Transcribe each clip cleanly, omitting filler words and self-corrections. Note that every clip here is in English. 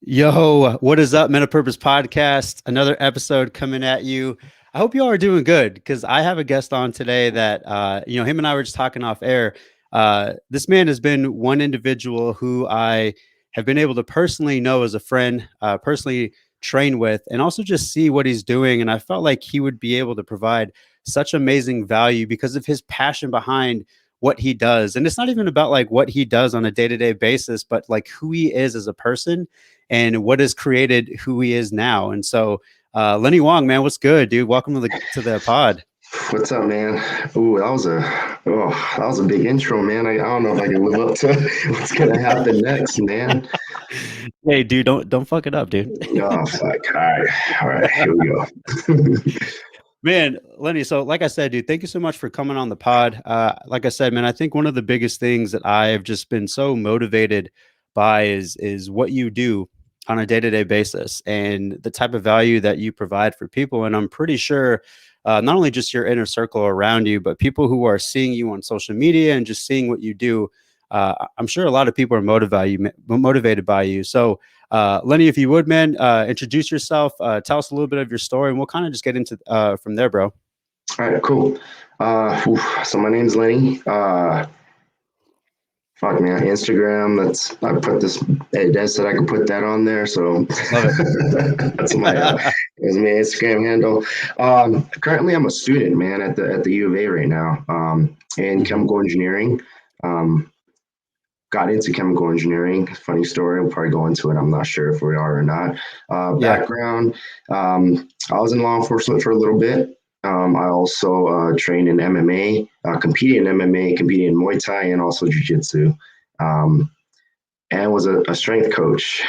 Yo, what is up, Men of Purpose podcast? Another episode coming at you. I hope you all are doing good because I have a guest on today that, him and I were just talking off air. This man has been one individual who I have been able to personally know as a friend, personally train with, and also just see what he's doing. And I felt like he would be able to provide such amazing value because of his passion behind what he does. And it's not even about like what he does on a day-to-day basis, but like who he is as a person and what has created who he is now. And so, Lenny Wong, man, what's good, dude? Welcome to the pod. What's up, man? Ooh, that was a big intro, man. I don't know if I can live up to what's gonna happen next, man. Hey, dude, don't fuck it up, dude. Oh, fuck. All right, here we go. Man, Lenny, so like I said, dude, thank you so much for coming on the pod. Like I said, man, I think one of the biggest things that I've just been so motivated by is what you do on a day-to-day basis and the type of value that you provide for people. And I'm pretty sure not only just your inner circle around you, but people who are seeing you on social media and just seeing what you do. I'm sure a lot of people are motivated by you. So Lenny, if you would, man, introduce yourself, tell us a little bit of your story, and we'll kind of just get into from there, bro. All right, cool. So my name's Lenny. Fuck man, Instagram. I put this. Dad said I could put that on there, so that's my Instagram handle. Currently, I'm a student, man, at the U of A right now, in chemical engineering. Got into chemical engineering. Funny story. We'll probably go into it. I'm not sure if we are or not. Background. I was in law enforcement for a little bit. I also trained in MMA, competed in MMA, competed in Muay Thai, and also Jiu-Jitsu. And was a strength coach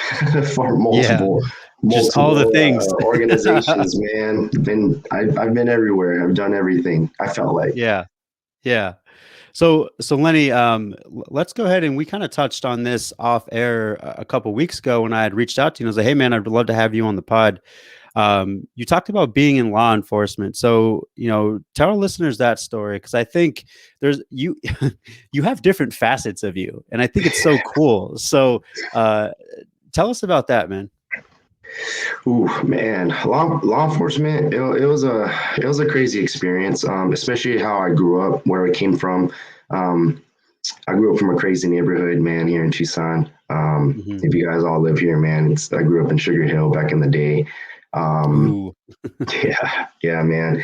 for multiple all the things. organizations, man. I've been everywhere. I've done everything. I felt like. Yeah. So Lenny, let's go ahead, and we kind of touched on this off air a couple weeks ago when I had reached out to you and I was like, hey man, I'd love to have you on the pod. You talked about being in law enforcement. So, tell our listeners that story. Cause I think there's you have different facets of you, and I think it's so cool. So, tell us about that, man. Ooh, man, law enforcement. It was a crazy experience, especially how I grew up, where I came from. I grew up from a crazy neighborhood, man, here in Tucson. If you guys all live here, man, I grew up in Sugar Hill back in the day. Yeah, man.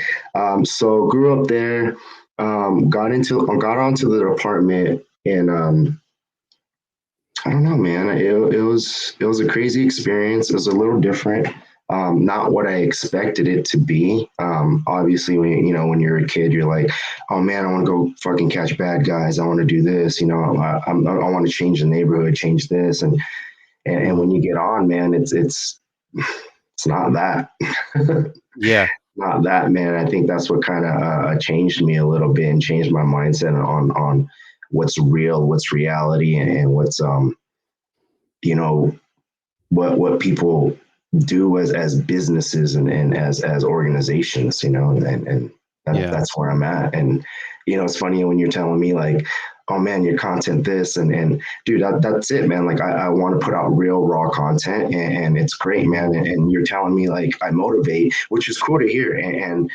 So grew up there. Got onto the department, and I don't know, man. It was a crazy experience. It was a little different. Not what I expected it to be. Obviously, when you're a kid, you're like, oh man, I want to go fucking catch bad guys. I want to do this. I want to change the neighborhood, change this, and when you get on, man, it's not that. Yeah. Not that, man. I think that's what kind of changed me a little bit and changed my mindset on what's real, what's reality, and what's what people do as businesses and as organizations, and that's where I'm at. And it's funny when you're telling me like, oh man, your content this and dude, that's it, man. Like I want to put out real raw content, and it's great, man. And you're telling me like I motivate, which is cool to hear, and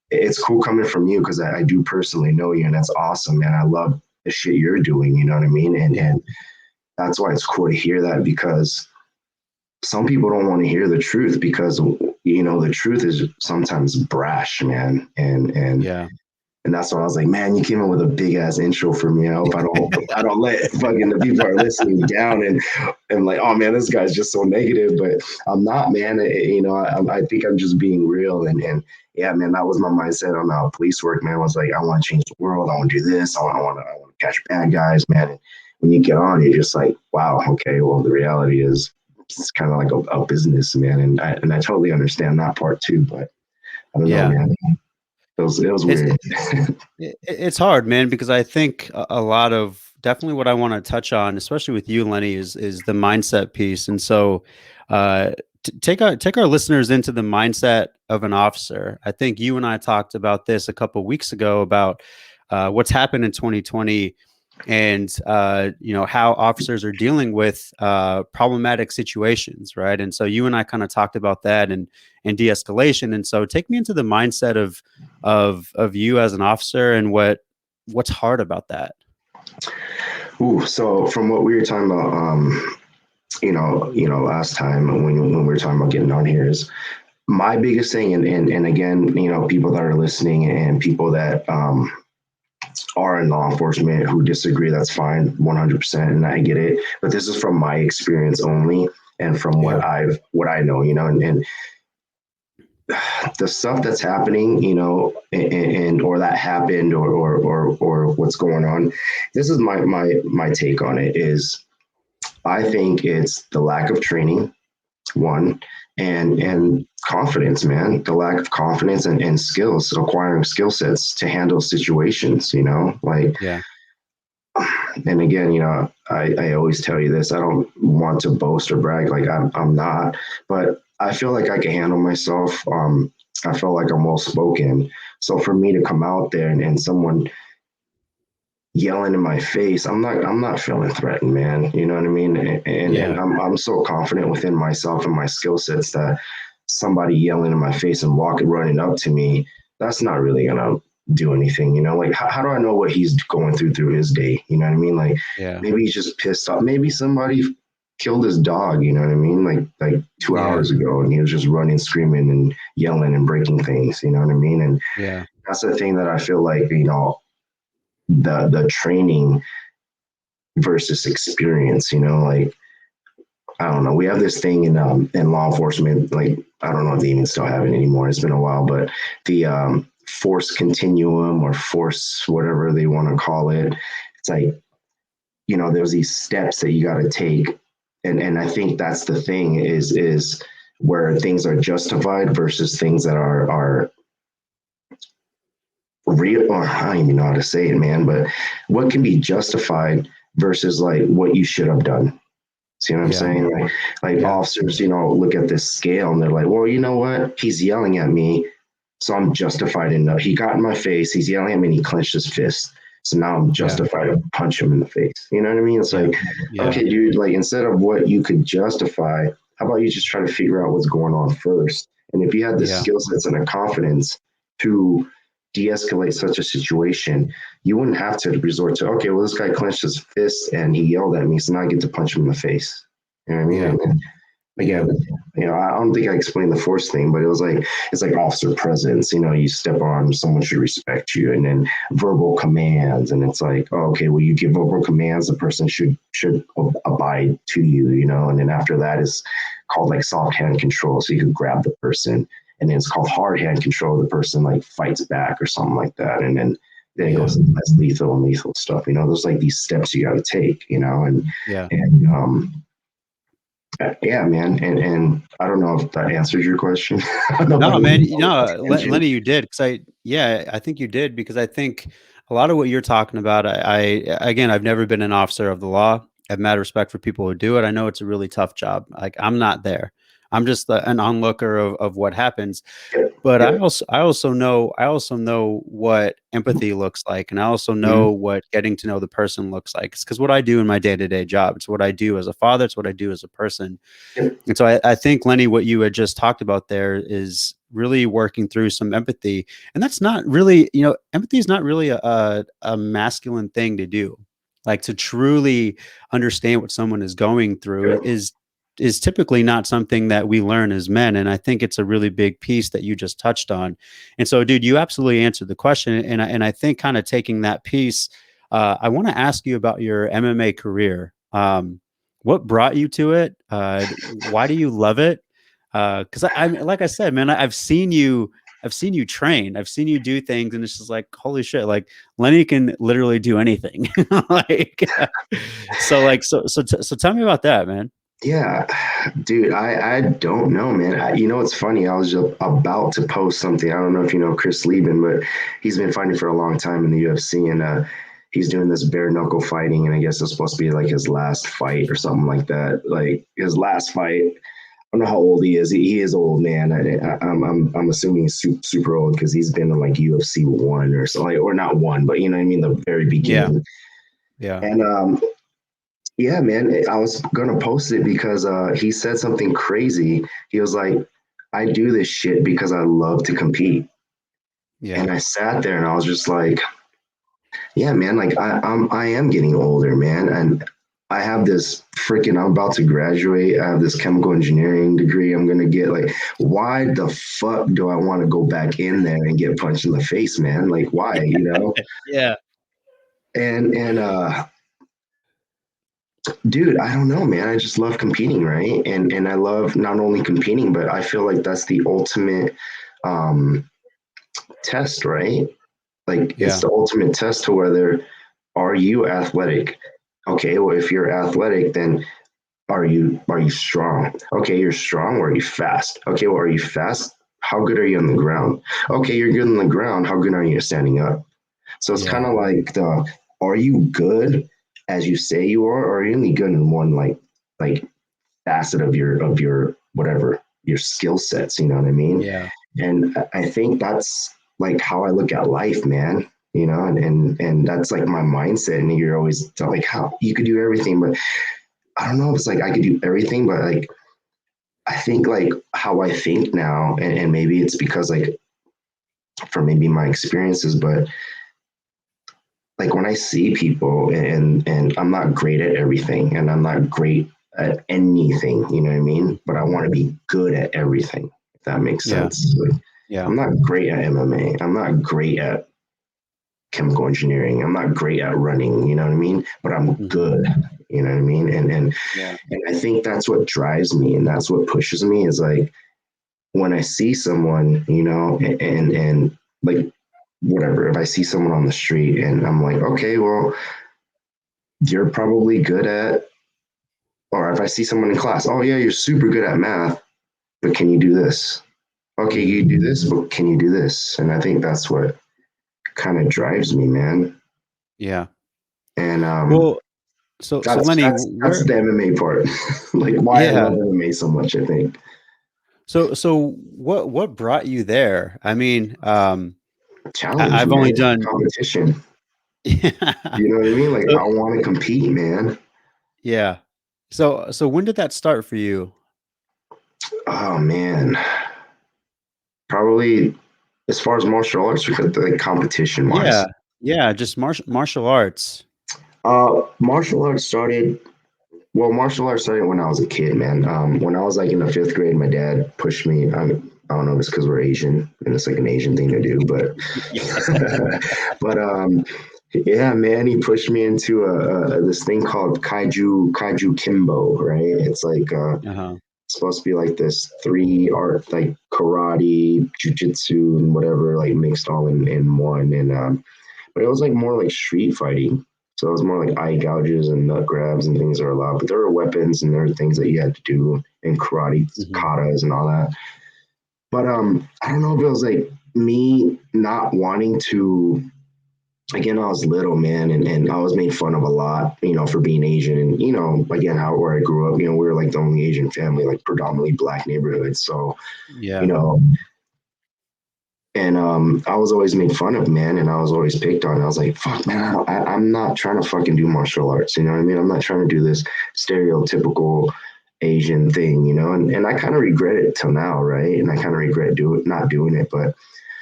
it's cool coming from you because I do personally know you, and that's awesome, man. I love the shit you're doing, you know what I mean? And that's why it's cool to hear that, because some people don't want to hear the truth, because the truth is sometimes brash, man. And that's why I was like, man, you came up with a big ass intro for me. I hope I don't let fucking the people are listening down and like, oh man, this guy's just so negative. But I'm not, man. I think I'm just being real. And yeah, man, that was my mindset on how police work, man. I was like, I want to change the world. I want to do this. I want to catch bad guys, man. And when you get on, you're just like, wow, okay, well, the reality is it's kind of like a business, man. And I totally understand that part too. But I don't know, man. It was weird. It's hard, man, because I think a lot of definitely what I want to touch on, especially with you, Lenny, is the mindset piece. And so take our listeners into the mindset of an officer. I think you and I talked about this a couple of weeks ago about what's happened in 2020 and how officers are dealing with problematic situations, right? And so you and I kind of talked about that and de-escalation. And so take me into the mindset of you as an officer and what's hard about that. Ooh, so from what we were talking about, last time when we were talking about getting on here is my biggest thing, and again, people that are listening and people that are in law enforcement who disagree, that's fine, 100%, and I get it. But this is from my experience only, and from what I know, and the stuff that's happening, and or that happened, or what's going on. This is my take on it. Is I think it's the lack of training, one, and confidence, man. The lack of confidence and skills, acquiring skill sets to handle situations. Yeah. And again, I always tell you this. I don't want to boast or brag. Like I'm not, but I feel like I can handle myself. I feel like I'm well spoken. So for me to come out there and someone yelling in my face, I'm not feeling threatened, man. You know what I mean? And I'm so confident within myself and my skill sets that somebody yelling in my face and running up to me, that's not really gonna do anything. Like how do I know what he's going through his day? You know what I mean? Like maybe he's just pissed off. Maybe somebody killed his dog. You know what I mean? Like 2 hours ago, and he was just running, screaming, and yelling and breaking things. You know what I mean? And that's the thing that I feel like the training versus experience. Like I don't know. We have this thing in law enforcement. Like I don't know if they even still have it anymore. It's been a while, but the force continuum or force whatever they want to call it. It's like there's these steps that you got to take, and I think that's the thing is where things are justified versus things that are real, or I don't even know how to say it, man, but what can be justified versus like what you should have done. See what I'm saying? Like officers, look at this scale and they're like, well, you know what? He's yelling at me, so I'm justified in he got in my face, he's yelling at me and he clenched his fist. So now I'm justified to punch him in the face. You know what I mean? It's like, okay, dude, like instead of what you could justify, how about you just try to figure out what's going on first? And if you had the skill sets and the confidence to de-escalate such a situation, you wouldn't have to resort to, okay, well, this guy clenched his fist and he yelled at me, so now I get to punch him in the face. You know what I mean? And again, I don't think I explained the force thing, but it's like officer presence. You step on, someone should respect you, and then verbal commands, and it's like, oh, okay, well, you give verbal commands, the person should abide to you, and then after that is called like soft hand control, so you can grab the person. And then it's called hard hand control. The person like fights back or something like that. And then it goes to less lethal and lethal stuff. There's like these steps you got to take, and man. And I don't know if that answers your question. No, man, Lenny, you did. I think you did, because I think a lot of what you're talking about, again, I've never been an officer of the law. I have mad respect for people who do it. I know it's a really tough job. Like I'm not there. I'm just an onlooker of what happens. But I also know what empathy looks like, and I also know what getting to know the person looks like. It's because what I do in my day-to-day job, it's what I do as a father, it's what I do as a person. And so I think, Lenny, what you had just talked about there is really working through some empathy, and that's not really, empathy is not really a masculine thing to do. Like to truly understand what someone is going through is typically not something that we learn as men. And I think it's a really big piece that you just touched on. And so, dude, you absolutely answered the question. And I think kind of taking that piece, I want to ask you about your MMA career. What brought you to it? Why do you love it? Because I like I said, man, I've seen you train. I've seen you do things, and it's just like, holy shit! Like Lenny can literally do anything. So tell me about that, man. Yeah, dude, I don't know, man. It's funny. I was just about to post something. I don't know if you know Chris Lieben, but he's been fighting for a long time in the UFC, and he's doing this bare knuckle fighting, and I guess it's supposed to be like his last fight or something like that. Like his last fight. I don't know how old he is. He is old, man. I'm assuming he's super old because he's been in like UFC 1 or something, or not one, but you know what I mean, the very beginning. Yeah. And yeah, man, I was gonna post it because he said something crazy. He was like, I do this shit because I love to compete. And Yeah. I sat there and I was just like, yeah, man, like I am getting older, man. And I have this freaking, I'm about to graduate. I have this chemical engineering degree. I'm gonna get like, why the fuck do I want to go back in there and get punched in the face, man? Like, why, you know? Yeah. And dude, I don't know, man. I just love competing, right? And I love not only competing, but I feel like that's the ultimate um test, right? Like it's Yeah. the ultimate test to whether are you athletic? Okay, well if you're athletic, then are you strong? Okay, you're strong, or are you fast? Okay, well are you fast? How good are you on the ground? Okay, you're good on the ground. How good are you standing up? So it's kind Yeah. of like the are you good as you say you are, or are you only good in one like facet of your whatever your skill sets, you know what I mean? Yeah. And I think that's like how I look at life, man. You know, and that's like my mindset. And you're always like how you could do everything, but I don't know if it's like I could do everything, but like I think like how I think now, and maybe it's because like from maybe my experiences, but like when I see people and I'm not great at everything and I'm not great at anything, you know what I mean? But I want to be good at everything, if that makes Yeah. sense. Like, Yeah. I'm not great at MMA. I'm not great at chemical engineering. I'm not great at running, you know what I mean? But I'm Mhm. good, you know what I mean? Yeah. And I think that's what drives me and that's what pushes me is like when I see someone, you know, and like whatever, if I see someone on the street and I'm like, okay, well, you're probably good at, or if I see someone in class, oh yeah, you're super good at math, but can you do this? Okay, you Mhm. do this, but can you do this? And I think that's what kind of drives me, man. Yeah. And Well, so that's Lenny, that's where the MMA part, like why I yeah. love MMA so much. I think So what brought you there? I mean, challenge, I've man, only done competition. yeah. You know what I mean? Like So I want to compete, man. yeah. So when did that start for you? Oh man, probably as far as martial arts, like competition wise. Yeah. Yeah, just martial arts. Martial arts started. Well, martial arts started when I was a kid, man. When I was like in the fifth grade, my dad pushed me. I don't know if it's because we're Asian and it's like an Asian thing to do, but Yeah. but yeah, man, he pushed me into this thing called kaiju kimbo, right? It's like Uh-huh. it's supposed to be like this three art like karate, jujitsu, and whatever, like mixed all in one. And but it was like more like street fighting. So it was more like eye gouges and nut grabs and things are allowed. But there were weapons and there were things that you had to do in karate, Mhm. katas and all that. But I don't know if it was like me not wanting to. Again, I was little, man, and I was made fun of a lot, you know, for being Asian. And, you know, again, how where I grew up, you know, we were like the only Asian family, like predominantly black neighborhood. So, you Yeah. know, and I was always made fun of, man, and I was always picked on. I was like, fuck, man, I'm not trying to fucking do martial arts. You know what I mean? I'm not trying to do this stereotypical Asian thing, you know? And I kind of regret it till now, right? And I kind of regret not doing it. But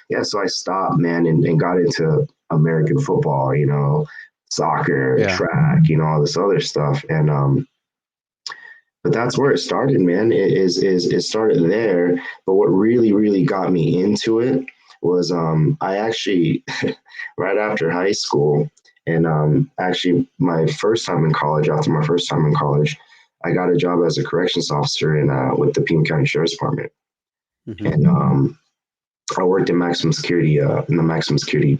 yeah, so I stopped, man, and got into American football, you know, soccer, Yeah. track, you know, all this other stuff. And but that's where it started, man. It started there. But what really got me into it was I actually right after high school and actually my first time in college, after my first time in college, I got a job as a corrections officer in with the Pima County Sheriff's Department. Mhm. And I worked in maximum security, in the maximum security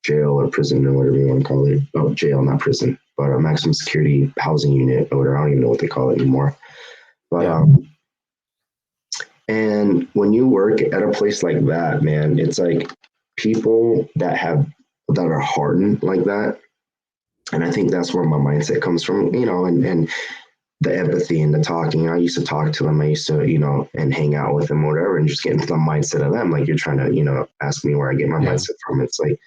jail or prison or whatever you want to call it. Oh, jail, not prison, but a maximum security housing unit or whatever. I don't even know what they call it anymore. But Yeah. and when you work at a place like that, man, it's like people that are hardened like that. And I think that's where my mindset comes from, you know, and the empathy and the talking. I used to talk to them. I used to, you know, and hang out with them or whatever and just get into the mindset of them. Like you're trying to, you know, ask me where I get my Yeah. mindset from. It's like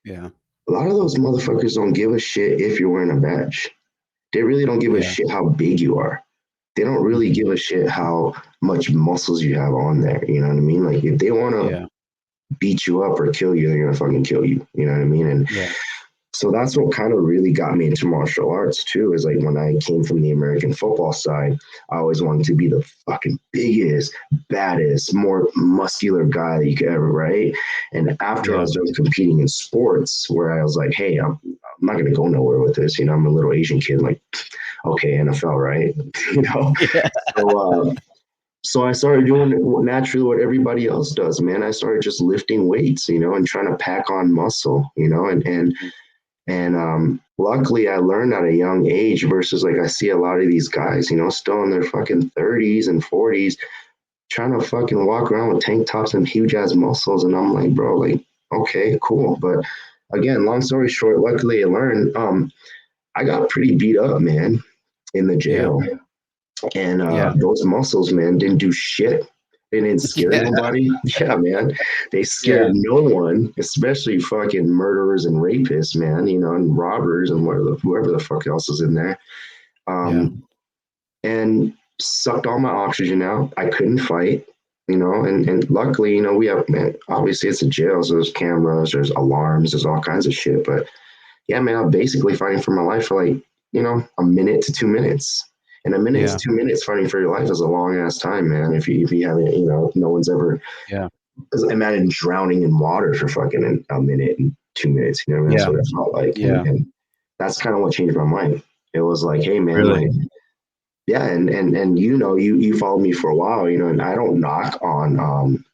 Yeah. a lot of those motherfuckers don't give a shit if you're wearing a badge. They really don't give a Yeah. shit how big you are. They don't really Mhm. give a shit how much muscles you have on there. You know what I mean? Like if they want to Yeah. beat you up or kill you, they're gonna fucking kill you. You know what I mean? And Yeah. so that's what kind of really got me into martial arts too. Is like when I came from the American football side, I always wanted to be the fucking biggest, baddest, more muscular guy that you could ever, right? And after I Yeah. was done competing in sports, where I was like, hey, I'm not gonna go nowhere with this. You know, I'm a little Asian kid, like, okay, NFL, right? you know, Yeah. so so I started doing naturally what everybody else does, man. I started just lifting weights, you know, and trying to pack on muscle, you know, Mhm. and luckily I learned at a young age versus like I see a lot of these guys, you know, still in their fucking 30s and 40s trying to fucking walk around with tank tops and huge ass muscles. And I'm like, bro, like, okay, cool. But again, long story short, luckily I learned, I got pretty beat up, man, in the Yeah. jail. And Yeah. those muscles, man, didn't do shit. They didn't scare Yeah. nobody. Yeah, man. They Yeah. scared no one, especially fucking murderers and rapists, man, you know, and robbers and whoever the fuck else is in there. Yeah. And sucked all my oxygen out. I couldn't fight, you know, and luckily, you know, we have, man, obviously it's a jail, so there's cameras, there's alarms, there's all kinds of shit. But yeah, man, I'm basically fighting for my life for like, you know, a minute to 2 minutes. And a minute is Yeah. 2 minutes fighting for your life is a long ass time, man. If you haven't, you know, no one's ever Yeah. imagine drowning in water for fucking a minute and 2 minutes. You know what I mean? That's Yeah. what it felt like. Yeah. And that's kind of what changed my mind. It was like, hey man, Really. like yeah, and you know, you followed me for a while, you know, and I don't knock on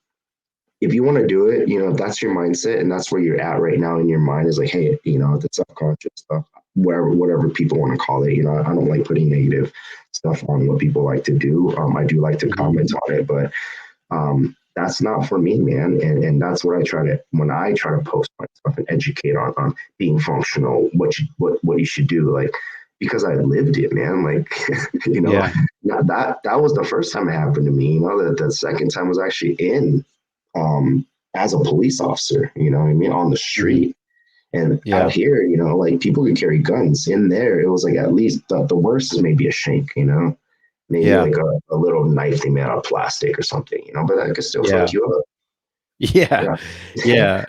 if you want to do it, you know, if that's your mindset and that's where you're at right now in your mind is like, hey, you know, the subconscious stuff, whatever people want to call it, you know, I don't like putting negative stuff on what people like to do. I do like to Mhm. comment on it, but that's not for me, man. And that's what I try to when I try to post myself and educate on being functional, what you should do, like because I lived it, man. Like you know, Yeah. that was the first time it happened to me. You know, the second time was actually in as a police officer. You know what I mean, on the Mhm. street. And out Yeah. here, you know, like people could carry guns. In there, it was like at least the worst is maybe a shank, you know, maybe Yeah. like a little knife they made out of plastic or something, you know, but that could still fuck Yeah. you up. Yeah. Yeah.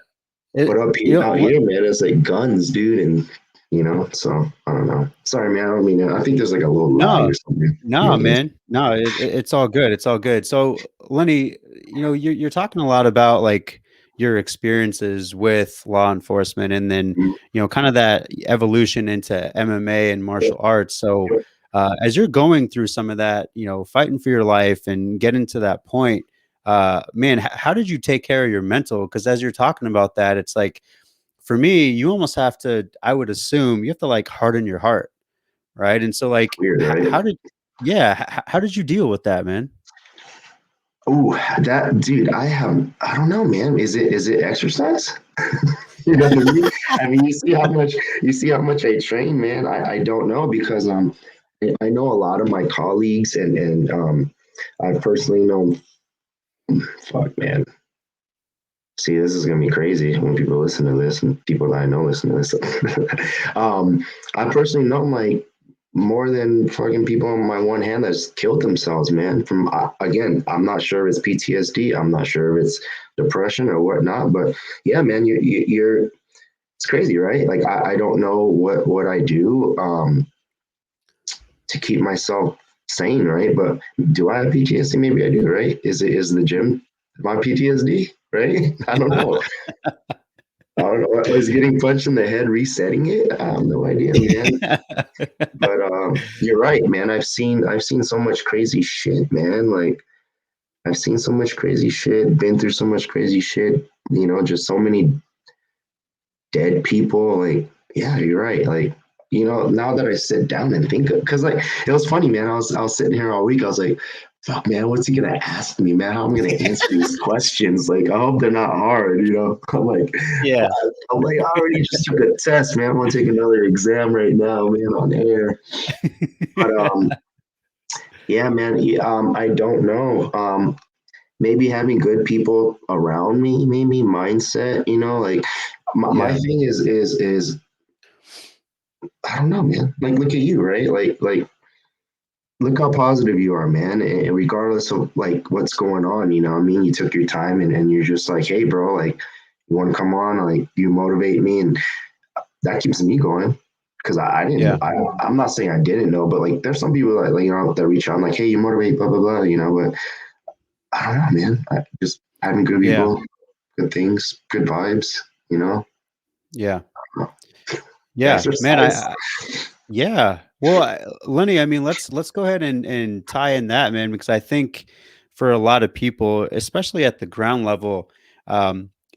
Yeah. But You know out what? here, man, it's like guns, dude, and you know, so I don't know. Sorry, man. I don't mean to, I think there's like a little lag No. or something. No, man. No, it's all good. It's all good. So, Lenny, you know, you're talking a lot about like your experiences with law enforcement and then, you know, kind of that evolution into MMA and martial arts. So, as you're going through some of that, you know, fighting for your life and getting to that point, man, how did you take care of your mental? Because as you're talking about that, it's like for me, you almost have to, I would assume, you have to like harden your heart, right? And so, like, Weird, right? how did yeah, how did you deal with that, man? Oh, that dude, I don't know, man. Is it exercise? You know what I mean? I mean, you see how much I train, man. I don't know because I know a lot of my colleagues and I've personally known fuck man. See, this is gonna be crazy when people listen to this and people that I know listen to this. I personally know like more than fucking people on my one hand that's killed themselves, man. From again, I'm not sure if it's PTSD. I'm not sure if it's depression or whatnot. But yeah, man, you're it's crazy, right? Like I don't know what I do to keep myself sane, right? But do I have PTSD? Maybe I do, right? Is the gym my PTSD, right? I don't know. I don't know. Is getting punched in the head resetting it? I have no idea, man. But you're right, man. I've seen so much crazy shit, man. Like I've seen so much crazy shit, been through so much crazy shit. You know, just so many dead people. Like, yeah, you're right. Like, you know, now that I sit down and think of, because like it was funny, man. I was sitting here all week. I was like, fuck, man, what's he gonna ask me, man? How am I gonna answer these questions? Like, I hope they're not hard. You know, Yeah. I'm like, I already just took a test, man. I'm gonna take another exam right now, man, on air. But yeah, man. I don't know. Maybe having good people around me, maybe mindset. You know, like my thing is I don't know, man. Like, look at you, right? Like, look how positive you are, man. And regardless of like what's going on, you know, what I mean, you took your time and you're just like, hey, bro, like, you want to come on? Like, you motivate me, and that keeps me going. Because I didn't, Yeah. I'm not saying I didn't know, but like, there's some people that, like, you know, that reach out, I'm like, hey, you motivate, blah blah blah, you know. But I don't know, man. I just having good Yeah. people, good things, good vibes, you know. Yeah. Yeah, man. Exercise. Yeah. Well, Lenny, I mean, let's go ahead and tie in that, man, because I think for a lot of people, especially at the ground level,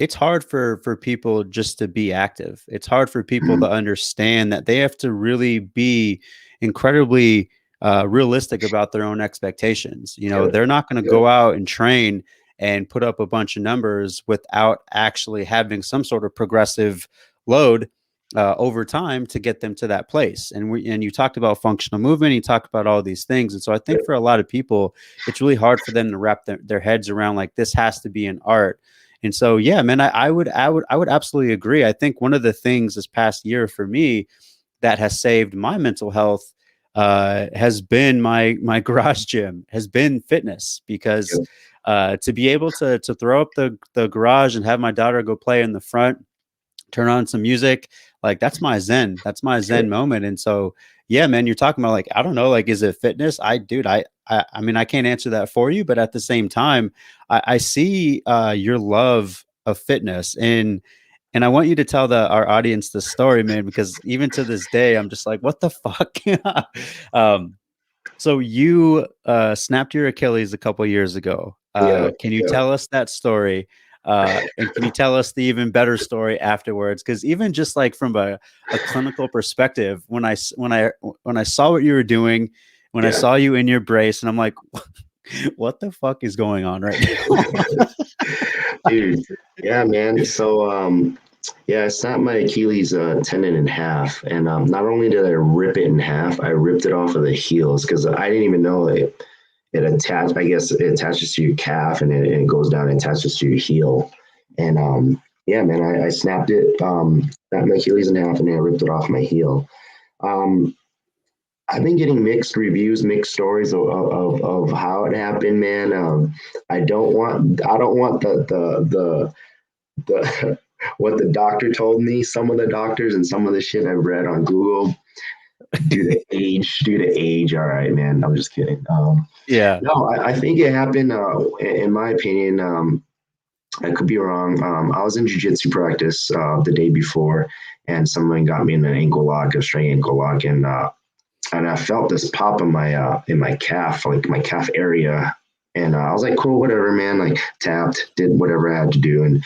it's hard for people just to be active. It's hard for people to Mm, understand that they have to really be incredibly realistic about their own expectations. You know, yeah, they're not going to yeah, go out and train and put up a bunch of numbers without actually having some sort of progressive load over time to get them to that place. And you talked about functional movement, you talked about all these things. And so I think for a lot of people, it's really hard for them to wrap their heads around like this has to be an art. And so yeah, man, I would absolutely agree. I think one of the things this past year for me that has saved my mental health has been my garage gym, has been fitness, because yeah, to be able to throw up the garage and have my daughter go play in the front, turn on some music, like that's my zen, that's my yeah, zen moment. And so yeah, man, you're talking about like, I don't know, like, is it fitness? I mean, I can't answer that for you, but at the same time, I see your love of fitness, and I want you to tell our audience the story, man, because even to this day I'm just like, what the fuck. um so you snapped your Achilles a couple years ago. yeah, Can you yeah. tell us that story? And can you tell us the even better story afterwards? Because even just like from a clinical perspective, when I saw what you were doing, when I Yeah. saw you in your brace, and I'm like, what the fuck is going on right now? Dude, yeah, man. So, yeah, I snapped my Achilles tendon in half, and not only did I rip it in half, I ripped it off of the heels because I didn't even know it attached. I guess it attaches to your calf, and it goes down and attaches to your heel. And yeah, man, I snapped it, snapped my Achilles in half, and then I ripped it off my heel. Um, I've been getting mixed reviews, mixed stories of how it happened, man. I don't want the what the doctor told me. Some of the doctors and some of the shit I've read on Google, due to age. All right, man. I'm just kidding. Yeah. No, I think it happened. In my opinion, I could be wrong. I was in jiu-jitsu practice the day before, and someone got me in an ankle lock, a straight ankle lock, and I felt this pop in my calf, like my calf area. And I was like, cool, whatever, man. Like, tapped, did whatever I had to do. And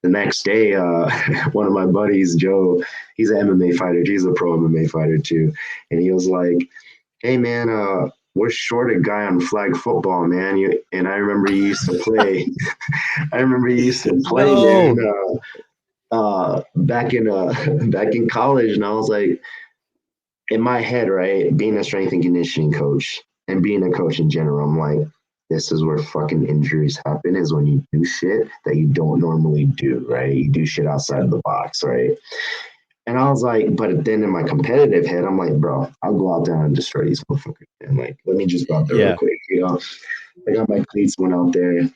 the next day, one of my buddies, Joe, he's an MMA fighter. He's a pro MMA fighter too. And he was like, hey, man, we're short a guy on flag football, man. And I remember you used to play. I remember you used to play, man. No. Back in back in college, and I was like, in my head, right, being a strength and conditioning coach and being a coach in general, I'm like, this is where fucking injuries happen, is when you do shit that you don't normally do, right? You do shit outside of the box, right? And I was like, but then in my competitive head, I'm like, bro, I'll go out there and destroy these motherfuckers. And like, let me just go out there real Yeah. quick. You know, I got my cleats, went out there,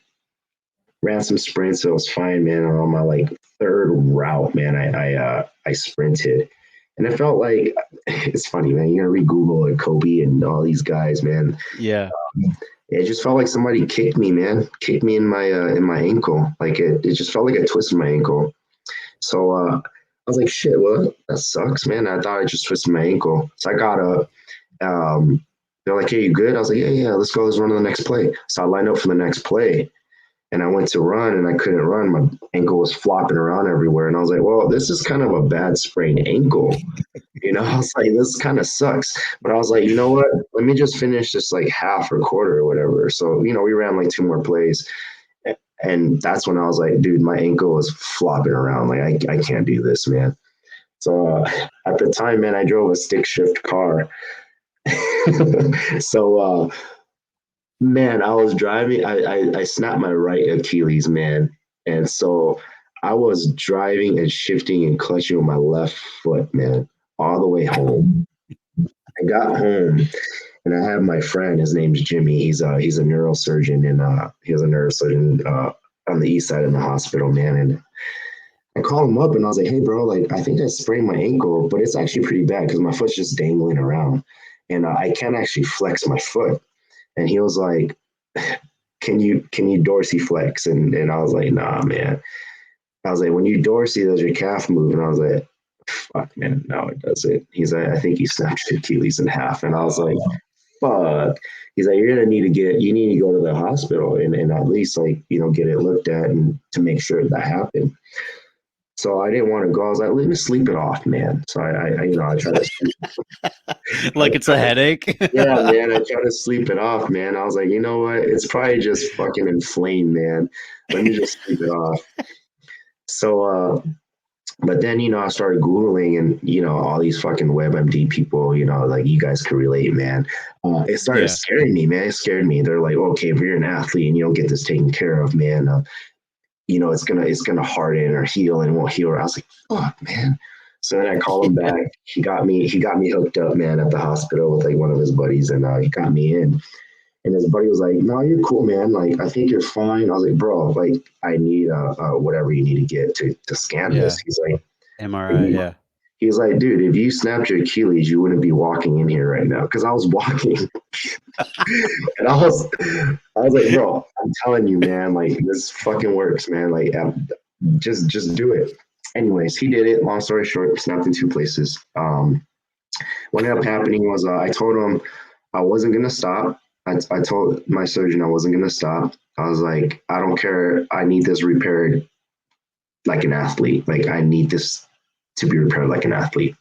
ran some sprints. So it was fine, man. And on my like third route, man, I sprinted. And it felt like it's funny, man. You're gonna read Google and Kobe and all these guys, man. Yeah. It just felt like somebody kicked me, man. Kicked me in my ankle. Like it just felt like I twisted my ankle. So I was like, shit, well, that sucks, man. I thought I just twisted my ankle. So I got a they're like, hey, you good? I was like, yeah, yeah, let's go, let's run to the next play. So I lined up for the next play, and I went to run and I couldn't run. My ankle was flopping around everywhere. And I was like, well, this is kind of a bad sprained ankle. You know, I was like, this kind of sucks. But I was like, you know what? Let me just finish this like half or quarter or whatever. So, you know, we ran like two more plays. And that's when I was like, dude, my ankle is flopping around. Like, I can't do this, man. So at the time, man, I drove a stick shift car. So, man, I was driving. I snapped my right Achilles, man. And so I was driving and shifting and clutching with my left foot, man, all the way home. I got home and I have my friend. His name's Jimmy. He's a neurosurgeon and he was a neurosurgeon on the east side of the hospital, man. And I called him up and I was like, "Hey, bro, like I think I sprained my ankle, but it's actually pretty bad because my foot's just dangling around, and I can't actually flex my foot." And he was like, "Can you Dorsey flex?" And I was like, "Nah, man." I was like, "When you Dorsey, does your calf move?" And I was like, "Fuck, man, no, it doesn't." He's like, "I think he snapped your Achilles in half," and I was like, "Fuck." He's like, you need to go to the hospital and at least like, get it looked at and to make sure that happened. So I didn't want to go. I was like, let me sleep it off, man. So I try to sleep. Like it's a headache. Yeah, man. I try to sleep it off, man. I was like, you know what? It's probably just fucking inflamed, man. Let me just sleep it off. So, but then, I started Googling and, all these fucking WebMD people, like you guys could relate, man. It started Yeah. scaring me, man. It scared me. They're like, okay, if you're an athlete and you don't get this taken care of, man, it's gonna harden or heal and it won't heal. I was like, fuck, man. So then I called him back. He got me hooked up, man, at the hospital with like one of his buddies, and he got me in. And his buddy was like, "No, you're cool, man. Like, I think you're fine." I was like, "Bro, like, I need whatever you need to get to scan Yeah. this." He's like, MRI. Yeah. he's like, "Dude, if you snapped your Achilles, you wouldn't be walking in here right now." Because I was walking, and I was like, "Bro, I'm telling you, man. Like, this fucking works, man. Like, just do it." Anyways, he did it. Long story short, snapped in two places. What ended up happening was I told him I wasn't gonna stop. I told my surgeon I wasn't gonna stop. I was like, I don't care. I need this repaired like an athlete. Like I need this to be repaired like an athlete.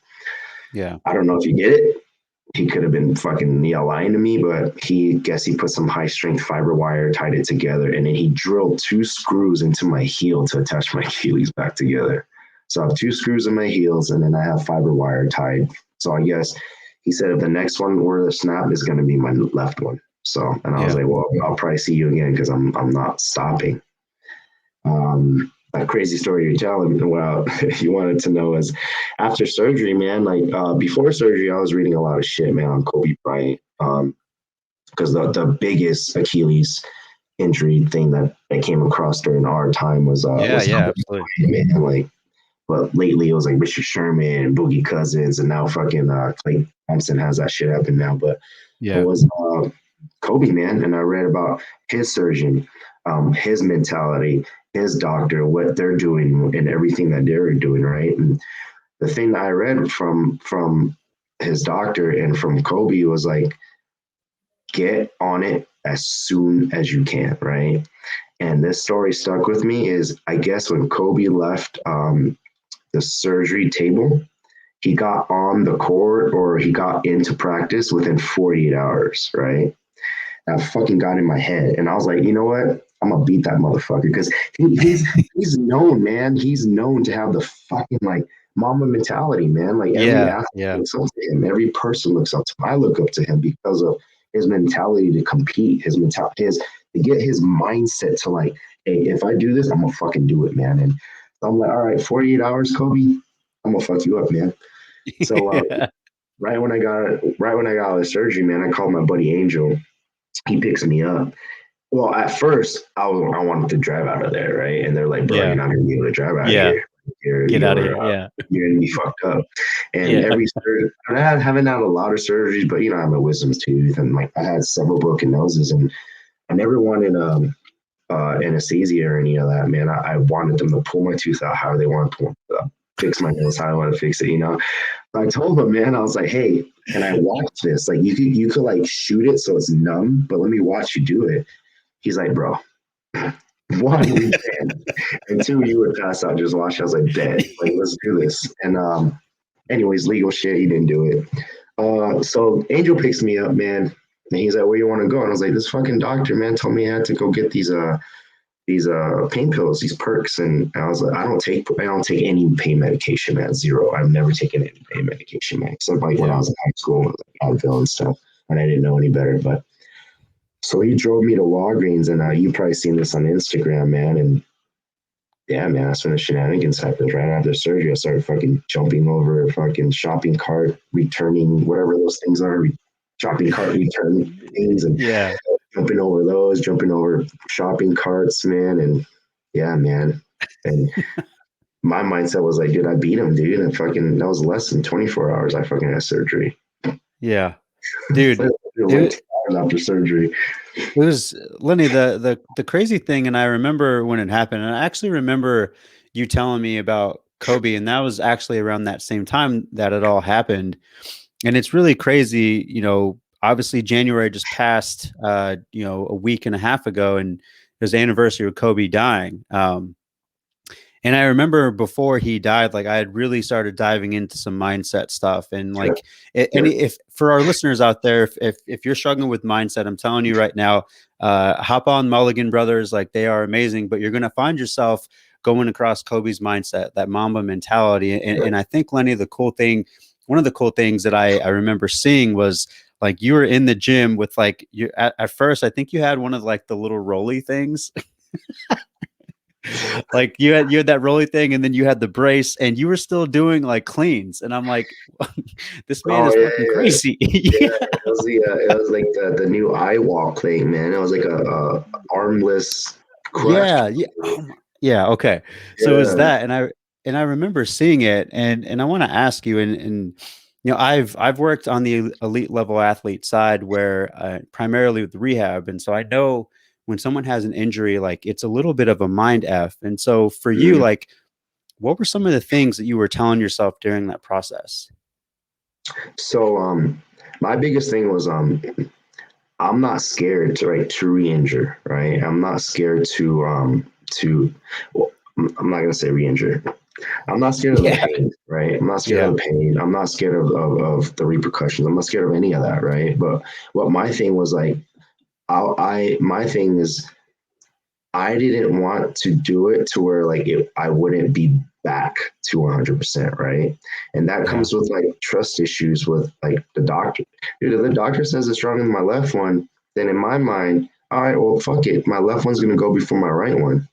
Yeah. I don't know if you get it. He could have been fucking lying to me, but he put some high strength fiber wire, tied it together, and then he drilled 2 screws into my heel to attach my Achilles back together. So I have 2 screws in my heels, and then I have fiber wire tied. So I guess he said if the next one were to snap, is going to be my left one. So, and I was like, well, I'll probably see you again because I'm not stopping. A crazy story you're telling, well, you wanted to know is after surgery, man, like before surgery, I was reading a lot of shit, man, on Kobe Bryant. Because the biggest Achilles injury thing that I came across during our time was Absolutely. Bryant, man. Like, but lately it was like Richard Sherman and Boogie Cousins, and now fucking Clay Thompson has that shit happen now. But it was Kobe, man, and I read about his surgeon, his mentality, his doctor, what they're doing, and everything that they're doing, right? And the thing that I read from his doctor and from Kobe was like, get on it as soon as you can, right? And this story stuck with me is I guess when Kobe left the surgery table, he got on the court or he got into practice within 48 hours, right? That fucking got in my head. And I was like, you know what? I'm gonna beat that motherfucker because he's known, man. He's known to have the fucking like mama mentality, man. Like every athlete looks up to him, every person looks up to him. I look up to him because of his mentality to compete, his mentality, his to get his mindset to like, hey, if I do this, I'm gonna fucking do it, man. And so I'm like, all right, 48 hours, Kobe, I'm gonna fuck you up, man. So right when I got out of surgery, man, I called my buddy Angel. He picks me up. Well, at first, I wanted to drive out of there, right? And they're like, "Bro, you're not gonna be able to drive out of here. Get out of here. Yeah, you're gonna be fucked up." And every surgery, I haven't had a lot of surgeries, but I have a wisdom tooth, and like I had several broken noses, and I never wanted anesthesia or any of that, man. I wanted them to pull my tooth out however they want to pull it out, fix my nose how I want to fix it. I told him, man, I was like, hey, can I watch this? Like you could like shoot it so it's numb, but let me watch you do it. He's like, bro, one, we can. And two, you would pass out, just watch. I was like, bet, like, let's do this. And anyways, legal shit, he didn't do it. So Angel picks me up, man, and he's like, where you want to go? And I was like, this fucking doctor, man, told me I had to go get these pain pills, these perks, and I was like, I don't take any pain medication, man. Zero. I've never taken any pain medication, man, except like when I was in high school, like Advil and stuff, and I didn't know any better. But so he drove me to Walgreens, and you probably seen this on Instagram, man, and yeah, man, that's when the shenanigans happened. Right after surgery, I started fucking jumping over fucking shopping cart, returning whatever those things are, shopping cart return things, and Yeah. jumping over those, jumping over shopping carts, man. And yeah, man. And my mindset was like, dude, I beat him, dude. And fucking, that was less than 24 hours. I fucking had surgery. Yeah. It Dude, was like it 2 hours after surgery. it was Lenny, the crazy thing, and I remember when it happened, and I actually remember you telling me about Kobe, and that was actually around that same time that it all happened. And it's really crazy, obviously January just passed a week and a half ago, and it was the anniversary of Kobe dying. And I remember before he died, like I had really started diving into some mindset stuff. And Yeah, like, yeah. any if for our listeners out there, if you're struggling with mindset, I'm telling you right now, hop on Mulligan Brothers. Like they are amazing, but you're gonna find yourself going across Kobe's mindset, that Mamba mentality. And I think Lenny, one of the cool things that I remember seeing was like you were in the gym with like you at first. I think you had one of like the little rolly things. Like you had that rolly thing, and then you had the brace, and you were still doing like cleans, and I'm like, this man Oh is yeah, fucking yeah, yeah. crazy. Yeah, Yeah. it was like the new eye walk thing, man. It was like a armless crush. Yeah. Yeah. Okay. So is Yeah, that, and I remember seeing it, and I want to ask you, and I've worked on the elite level athlete side where primarily with rehab, and so I know when someone has an injury, like it's a little bit of a mind f. And so for you, mhm. like, what were some of the things that you were telling yourself during that process? So my biggest thing was I'm not scared to re-injure, right? I'm not scared to well, I'm not gonna say re-injure. I'm not scared of the Yeah. pain, right? I'm not scared of Yeah. the pain. I'm not scared of the repercussions. I'm not scared of any of that, right? But what my thing was like, my thing is I didn't want to do it to where like I wouldn't be back to 100%, right? And that Yeah. comes with like trust issues with like the doctor. Dude, if the doctor says it's wrong in my left one, then in my mind, all right, well, fuck it. My left one's going to go before my right one.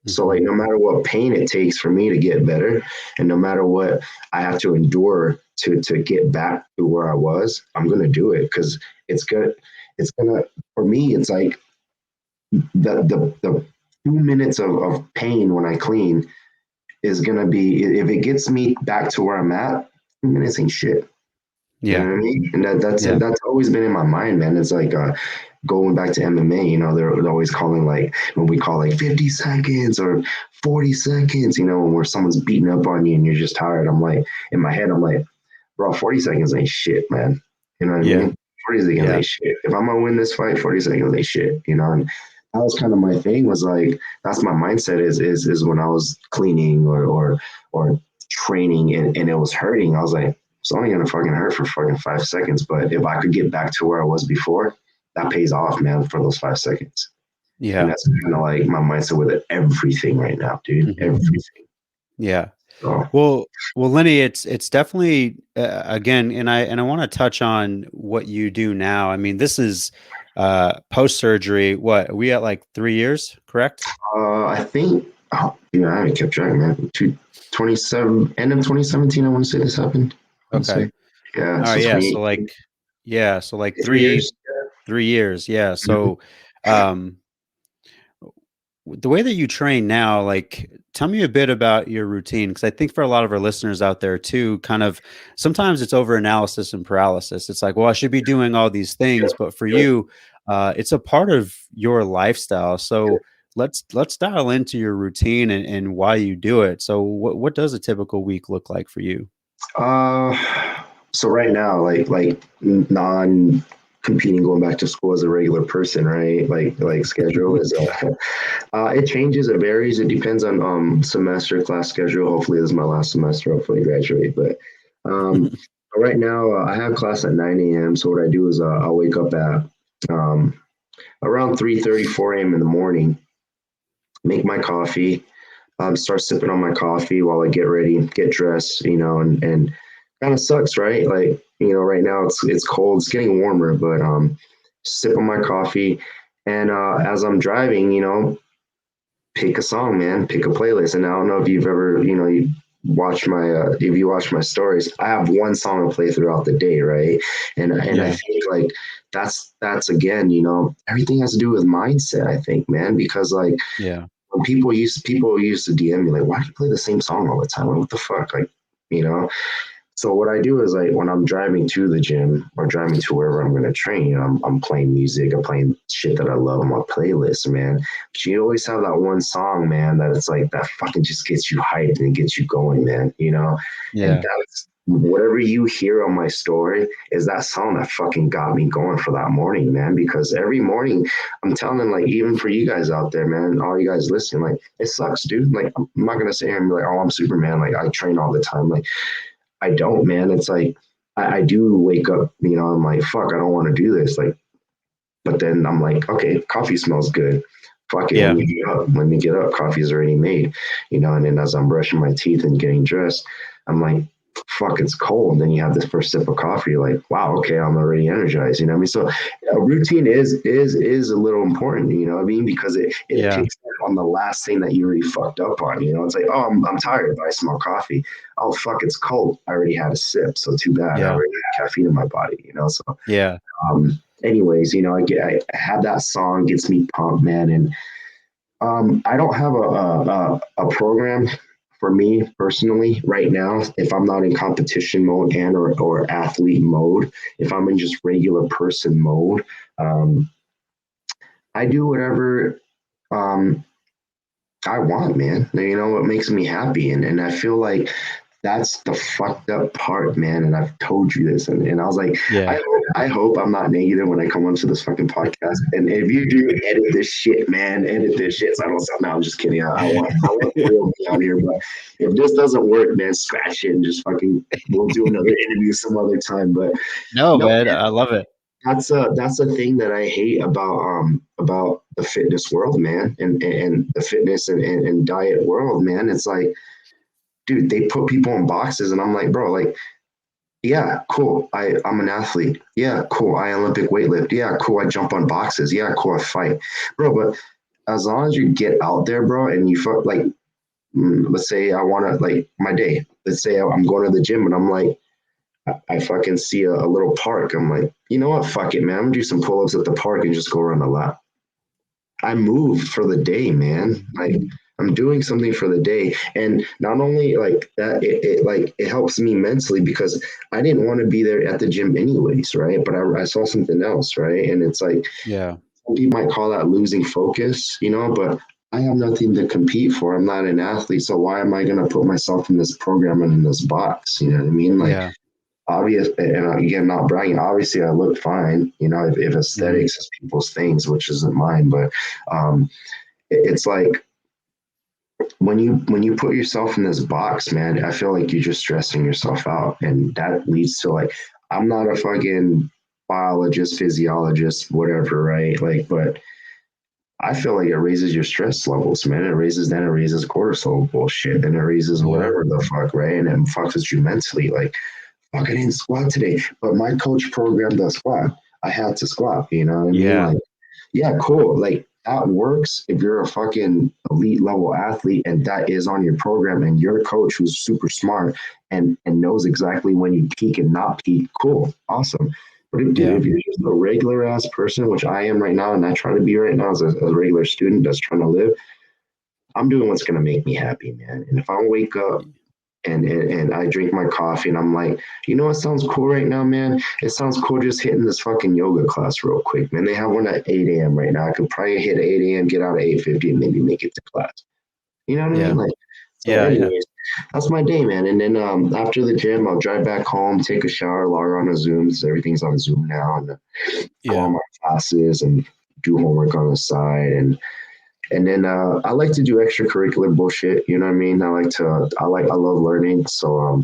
So Hmm. like no matter what pain it takes for me to get better, and no matter what I have to endure to get back to where I was, I'm gonna do it because it's good. It's gonna for me. It's like the 2 minutes of pain when I clean is gonna be if it gets me back to where I'm at. 2 minutes ain't shit. You know Yeah. what I mean? And Yeah. that's always been in my mind, man. It's like going back to MMA. You know, they're always calling like when we call like 50 seconds or 40 seconds. You know, where someone's beating up on you and you're just tired. I'm like in my head, I'm like, bro, 40 seconds ain't shit, man. You know what I Yeah. mean? 40 seconds Yeah. ain't shit. If I'm gonna win this fight, 40 seconds ain't shit. You know, and that was kind of my thing. Was like that's my mindset. Is when I was cleaning or training and it was hurting. I was like, it's only gonna fucking hurt for fucking 5 seconds. But if I could get back to where I was before, that pays off, man, for those 5 seconds. And Yeah. that's kind of like my mindset with everything right now, dude. Hmm. Everything. Yeah. So Well, Lenny, it's definitely again, and I want to touch on what you do now. I mean, this is post surgery. What are we at, like 3 years, correct? I think, oh, I haven't kept track, man. 27, end of 2017, I want to say this happened. I want to Okay. say, yeah, All so right. So like 3 years. 3 years. Yeah. Mhm. So, um, the way that you train now, like, tell me a bit about your routine, because I think for a lot of our listeners out there too, kind of sometimes it's over analysis and paralysis. It's like, well, I should be doing all these things, Yep, but for yep, you, it's a part of your lifestyle. So let's dial into your routine and why you do it. So what does a typical week look like for you? so right now, like non competing, going back to school as a regular person, right? Like schedule is it changes, it varies, it depends on semester class schedule. Hopefully, this is my last semester. Hopefully, I graduate. But um, right now, I have class at 9 a.m. So what I do is I'll wake up at um, around 3:30, 4 a.m. in the morning, make my coffee, start sipping on my coffee while I get ready, get dressed, and kind of sucks, right? Like, right now it's cold, it's getting warmer, but sip on my coffee, and as I'm driving, pick a song, man, pick a playlist. And I don't know if you've ever, you watch my if you watch my stories, I have one song to play throughout the day, right? And I Yeah. think like that's again, everything has to do with mindset, I think, man, because like Yeah. when people used to DM me like, why do you play the same song all the time? Like, what the fuck? Like, you know, so what I do is like when I'm driving to the gym or driving to wherever I'm going to train, I'm playing music, I'm playing shit that I love on my playlist, man. But you always have that one song, man, that it's like that fucking just gets you hyped and gets you going, man. And Yeah. that's whatever you hear on my story is that song that fucking got me going for that morning, man. Because every morning I'm telling them, like, even for you guys out there, man, all you guys listening, like, it sucks, dude. Like, I'm not gonna sit here and be like, oh, I'm Superman. Like, I train all the time. Like, I don't, man. It's like I do wake up, I'm like, fuck, I don't want to do this. Like, but then I'm like, okay, coffee smells good. Fuck it, let Yeah. me get up. Let me get up. Coffee's already made. And then as I'm brushing my teeth and getting dressed, I'm like, fuck, it's cold. And then you have this first sip of coffee, you're like, wow, okay, I'm already energized. You know what I mean? So a routine is a little important, you know what I mean? Because it Yeah. picks up on the last thing that you already fucked up on. It's like, oh, I'm tired, but I smell coffee. Oh fuck, it's cold. I already had a sip, so too bad. I Yeah. already had caffeine in my body. So Yeah. anyways, I have that song gets me pumped, man. And I don't have a program for me personally right now. If I'm not in competition mode and or athlete mode, if I'm in just regular person mode, um, I do whatever um, I want, man. What makes me happy, and I feel like that's the fucked up part, man. And I've told you this, and I was like, I Yeah. hope, I hope I'm not negative when I come onto this fucking podcast. And if you do, edit this shit, man. Edit this shit. So I don't sound. No, I'm just kidding. I want the real me out here. But if this doesn't work, man, scratch it and just fucking. We'll do another interview some other time. But No, no, man, I love it. that's a thing that I hate about the fitness world, man, and the fitness and diet world, man. It's like, dude, they put people in boxes, and I'm like, bro, like, yeah, cool. I'm an athlete. Yeah, cool. I Olympic weightlift. Yeah, cool. I jump on boxes. Yeah, cool. I fight, bro. But as long as you get out there, bro, and you like, let's say I want to like my day. Let's say I'm going to the gym, and I'm like, I fucking see a little park. I'm like, you know what? Fuck it, man. I'm gonna do some pull ups at the park and just go run a lap. I moved for the day, man. Like I'm doing something for the day. And not only like that, it helps me mentally because I didn't want to be there at the gym anyways, right? But I saw something else, right? And it's like Yeah. some people might call that losing focus, but I have nothing to compete for. I'm not an athlete. So why am I gonna put myself in this program and in this box? You know what I mean? Like Yeah. obvious, and again, not bragging, obviously I look fine, if Mhm. aesthetics is people's things, which isn't mine. But it's like when you put yourself in this box, man, I feel like you're just stressing yourself out, and that leads to like, I'm not a fucking biologist, physiologist, whatever, right? Like, but I feel like it raises your stress levels, man. It raises cortisol bullshit, then it raises Yeah. whatever the fuck, right? And it fucks with you mentally. Like, fuck, I didn't squat today, but my coach programmed the squat. I had to squat, you know what I mean? Yeah. Like, yeah, cool. Like, that works if you're a fucking elite level athlete and that is on your program and your coach who's super smart and knows exactly when you peak and not peak. Cool. Awesome. But dude, Yeah. if you're just a regular ass person, which I am right now, and I try to be right now as a regular student that's trying to live, I'm doing what's going to make me happy, man. And if I wake up and I drink my coffee and I'm like, you know what sounds cool right now, man? It sounds cool just hitting this fucking yoga class real quick, man. They have one at 8 a.m. right now. I could probably hit 8 a.m., get out at 8:50 and maybe make it to class. You know what I mean? Yeah. Like, so Yeah. Yeah. anyways, that's my day, man. And then after the gym, I'll drive back home, take a shower, log on to Zoom. So everything's on Zoom now, and go Yeah. on my classes and do homework on the side. And then I like to do extracurricular bullshit. You know what I mean? I love learning. So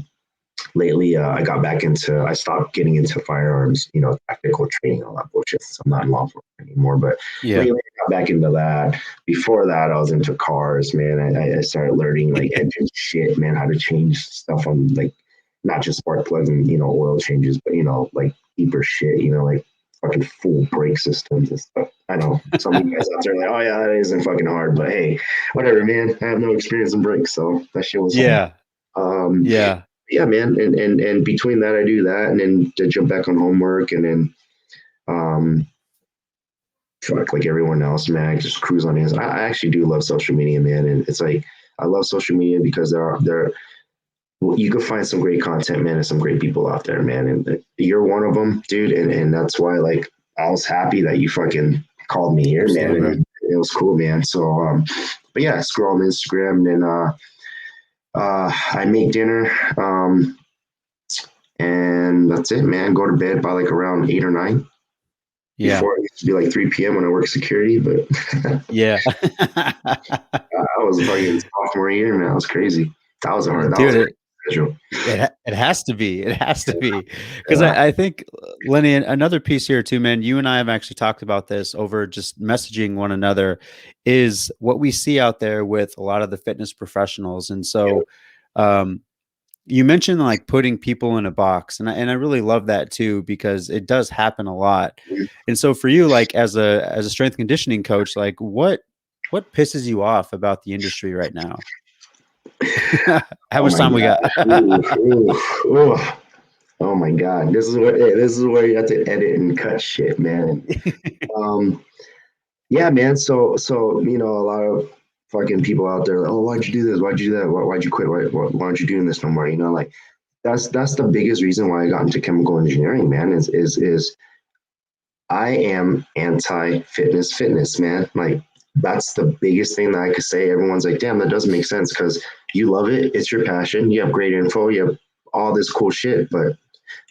lately I got back into, I stopped getting into firearms, tactical training, all that bullshit. So I'm not in law enforcement anymore. But Yeah. lately I got back into that. Before that, I was into cars, man. I started learning like engine shit, man, how to change stuff on like not just spark plugs and oil changes, but like deeper shit, like fucking full brake systems and stuff. I know some of you guys out there are like, oh yeah, that isn't fucking hard, but hey, whatever, man. I have no experience in bricks, so that shit was hard. Yeah. Um, Yeah. yeah, man, and between that, I do that, and then to jump back on homework, and then um, fuck, like everyone else, man, I just cruise on this. I actually do love social media, man, and it's like I love social media because there well, you can find some great content, man, and some great people out there, man, and you're one of them, dude, and that's why like I was happy that you fucking called me here, man, Absolutely. and it was cool, man. So, but yeah, scroll on Instagram, and then I make dinner, and that's it, man. Go to bed by like around 8 or 9. Yeah. Before it used to be like 3 p.m. when I worked security, but Yeah. I was fucking sophomore year, man. That was crazy. That was Dude, a crazy schedule. it has to be. It has to be. Because Yeah. I think, Lenny, another piece here too, man, you and I have actually talked about this over just messaging one another, is what we see out there with a lot of the fitness professionals. And so you mentioned like putting people in a box, and I really love that too, because it does happen a lot. And so for you, like as a strength conditioning coach, like what pisses you off about the industry right now? How Oh much my time we got? god. Ooh, ooh, ooh. Oh my god. This is where you have to edit and cut shit, man. Um, yeah, man. So a lot of fucking people out there, like, oh, why'd you do this? Why'd you do that? Why'd you quit? Why aren't you doing this no more? Like that's the biggest reason why I got into chemical engineering, man. Is I am anti fitness, man. Like that's the biggest thing that I could say. Everyone's like, damn, that doesn't make sense because you love it. It's your passion. You have great info. You have all this cool shit, but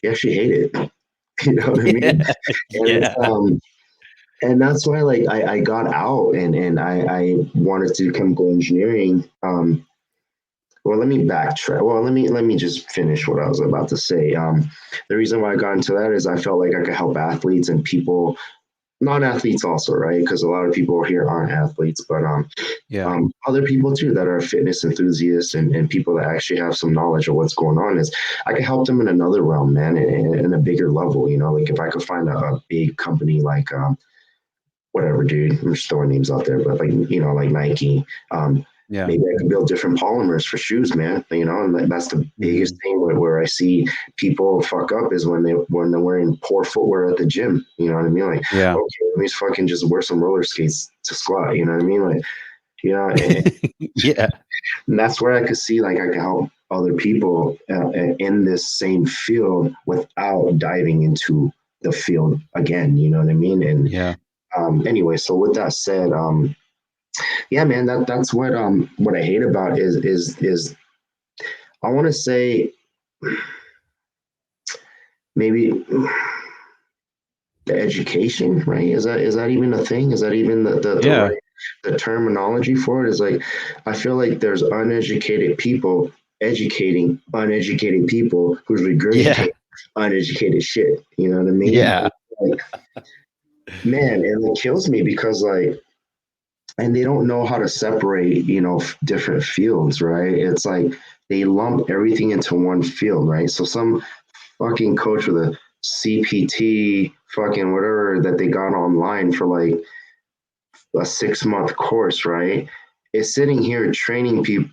you actually hate it. You know what I mean? Yeah. And it's Yeah. and that's why like I got out and I wanted to do chemical engineering. Well, let me backtrack. Well, let me just finish what I was about to say. The reason why I got into that is I felt like I could help athletes and people, non-athletes also, right? Because a lot of people here aren't athletes, but Yeah. other people too that are fitness enthusiasts and people that actually have some knowledge of what's going on is I could help them in another realm, man, in a bigger level. Like if I could find a big company like whatever, dude. I'm just throwing names out there, but like like Nike. Yeah. Maybe I can build different polymers for shoes, man. And that's the biggest Mhm. thing where I see people fuck up is when they're wearing poor footwear at the gym. You know what I mean? Like, Yeah. okay, let me fucking just wear some roller skates to squat. You know what I mean? Like, and Yeah. that's where I could see like I could help other people in this same field without diving into the field again. You know what I mean? And Yeah. anyway, so with that said, yeah, man, that's what I hate about is I want to say maybe the education, right? Is that even a thing? Is that even the Yeah. right the terminology for it? Is like I feel like there's uneducated people educating uneducated people who's Yeah. regurgitating uneducated shit. You know what I mean? Yeah. Like, man, and it kills me because like and they don't know how to separate different fields, right? It's like they lump everything into one field, right? So some fucking coach with a CPT fucking whatever that they got online for like a 6 month course, right, is sitting here training people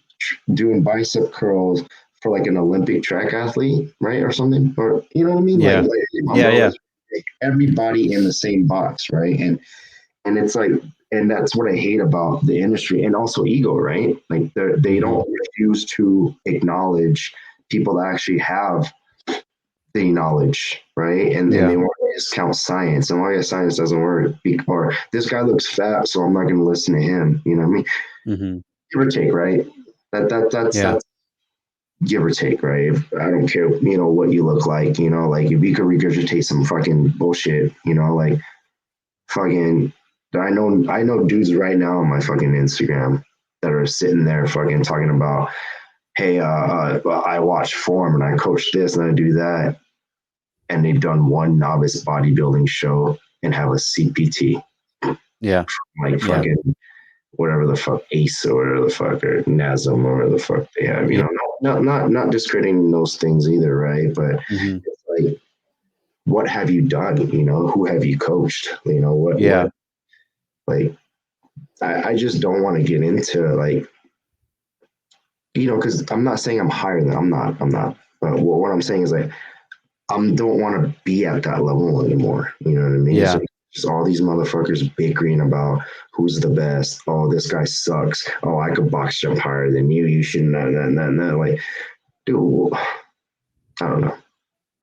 doing bicep curls for like an Olympic track athlete, right, or something, or you know what I mean, Yeah. like come on, Yeah. bro, Yeah. let's everybody in the same box, right? And it's like and that's what I hate about the industry and also ego, right? Like they Mhm. don't refuse to acknowledge people that actually have the knowledge, right? And they Yeah. want to discount science. And why science doesn't work, or this guy looks fat, so I'm not going to listen to him. You know what I mean? Mhm. Give or take, right? Yeah. That's give or take, right? I don't care, what you look like, like if you could regurgitate some fucking bullshit, like fucking. I know dudes right now on my fucking Instagram that are sitting there fucking talking about, hey, I watch form and I coach this and I do that, and they've done one novice bodybuilding show and have a CPT, Yeah. like Yeah. fucking whatever the fuck ACE or whatever the fuck or NASM or whatever the fuck they have. Yeah. Not discrediting those things either, right? But Mhm. it's like, what have you done? Who have you coached? What Yeah. Like, I just don't want to get into like, because I'm not saying I'm higher than I'm not. But what I'm saying is like, I don't want to be at that level anymore. You know what I mean? It's Yeah. like just all these motherfuckers bickering about who's the best. Oh, this guy sucks. Oh, I could box jump higher than you. You should not. Like, dude, I don't know.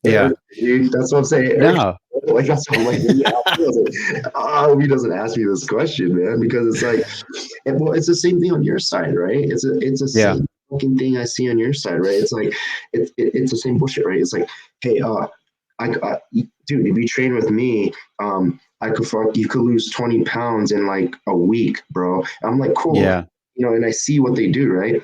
It Yeah. hurts, dude. That's what I'm saying. It hurts. No. Like that's what I'm like. When he asked me, I was like, oh, he doesn't ask me this question, man, because it's like, well, it's the same thing on your side, right? It's the Yeah. same fucking thing I see on your side, right? It's like it's the same bullshit, right? It's like, hey, dude, if you train with me, you could lose 20 pounds in like a week, bro. I'm like, cool, Yeah. and I see what they do, right?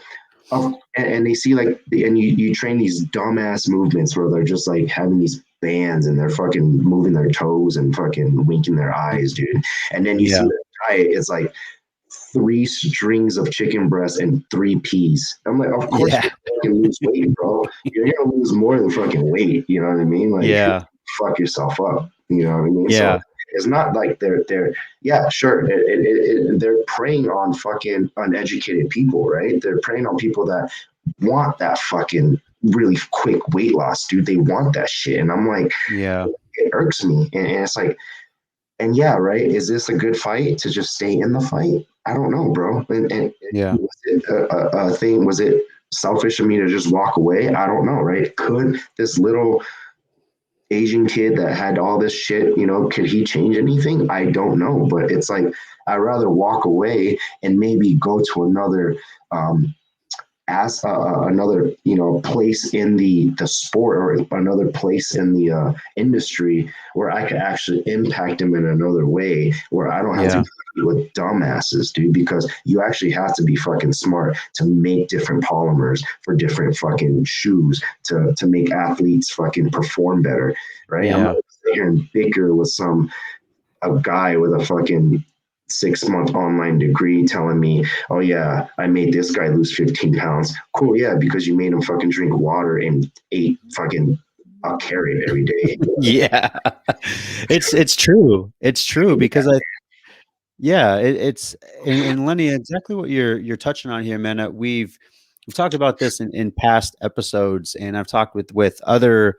And they see like, and you train these dumbass movements where they're just like having these bands and they're fucking moving their toes and fucking winking their eyes, dude. And then you see Yeah. the diet is like 3 strings of chicken breast and 3 peas. I'm like, of course Yeah. you're gonna lose weight, bro. You're gonna lose more than fucking weight. You know what I mean? Like, Yeah. fuck yourself up. You know what I mean? So Yeah. it's not like they're yeah, sure. They're preying on fucking uneducated people, right? They're preying on people that want that fucking really quick weight loss, dude. They want that shit, and I'm like, Yeah. it irks me, and it's like, and yeah, right. Is this a good fight to just stay in the fight? I don't know, bro. And Yeah. was it a thing? Was it selfish of me to just walk away? I don't know, right? Could this little Asian kid that had all this shit, could he change anything? I don't know, but it's like I'd rather walk away and maybe go to another as another place in the sport or another place in the industry where I could actually impact them in another way where I don't have to Yeah. compete with dumbasses, dude, because you actually have to be fucking smart to make different polymers for different fucking shoes to make athletes fucking perform better, right? I'm not Yeah. gonna sit here and bicker with a guy with a fucking 6 month online degree telling me, oh yeah, I made this guy lose 15 pounds. Cool, yeah, because you made him fucking drink water and ate fucking a carrot every day. Yeah. It's true. It's true because yeah, it's and Lenny, exactly what you're touching on here, man. We've talked about this in past episodes, and I've talked with other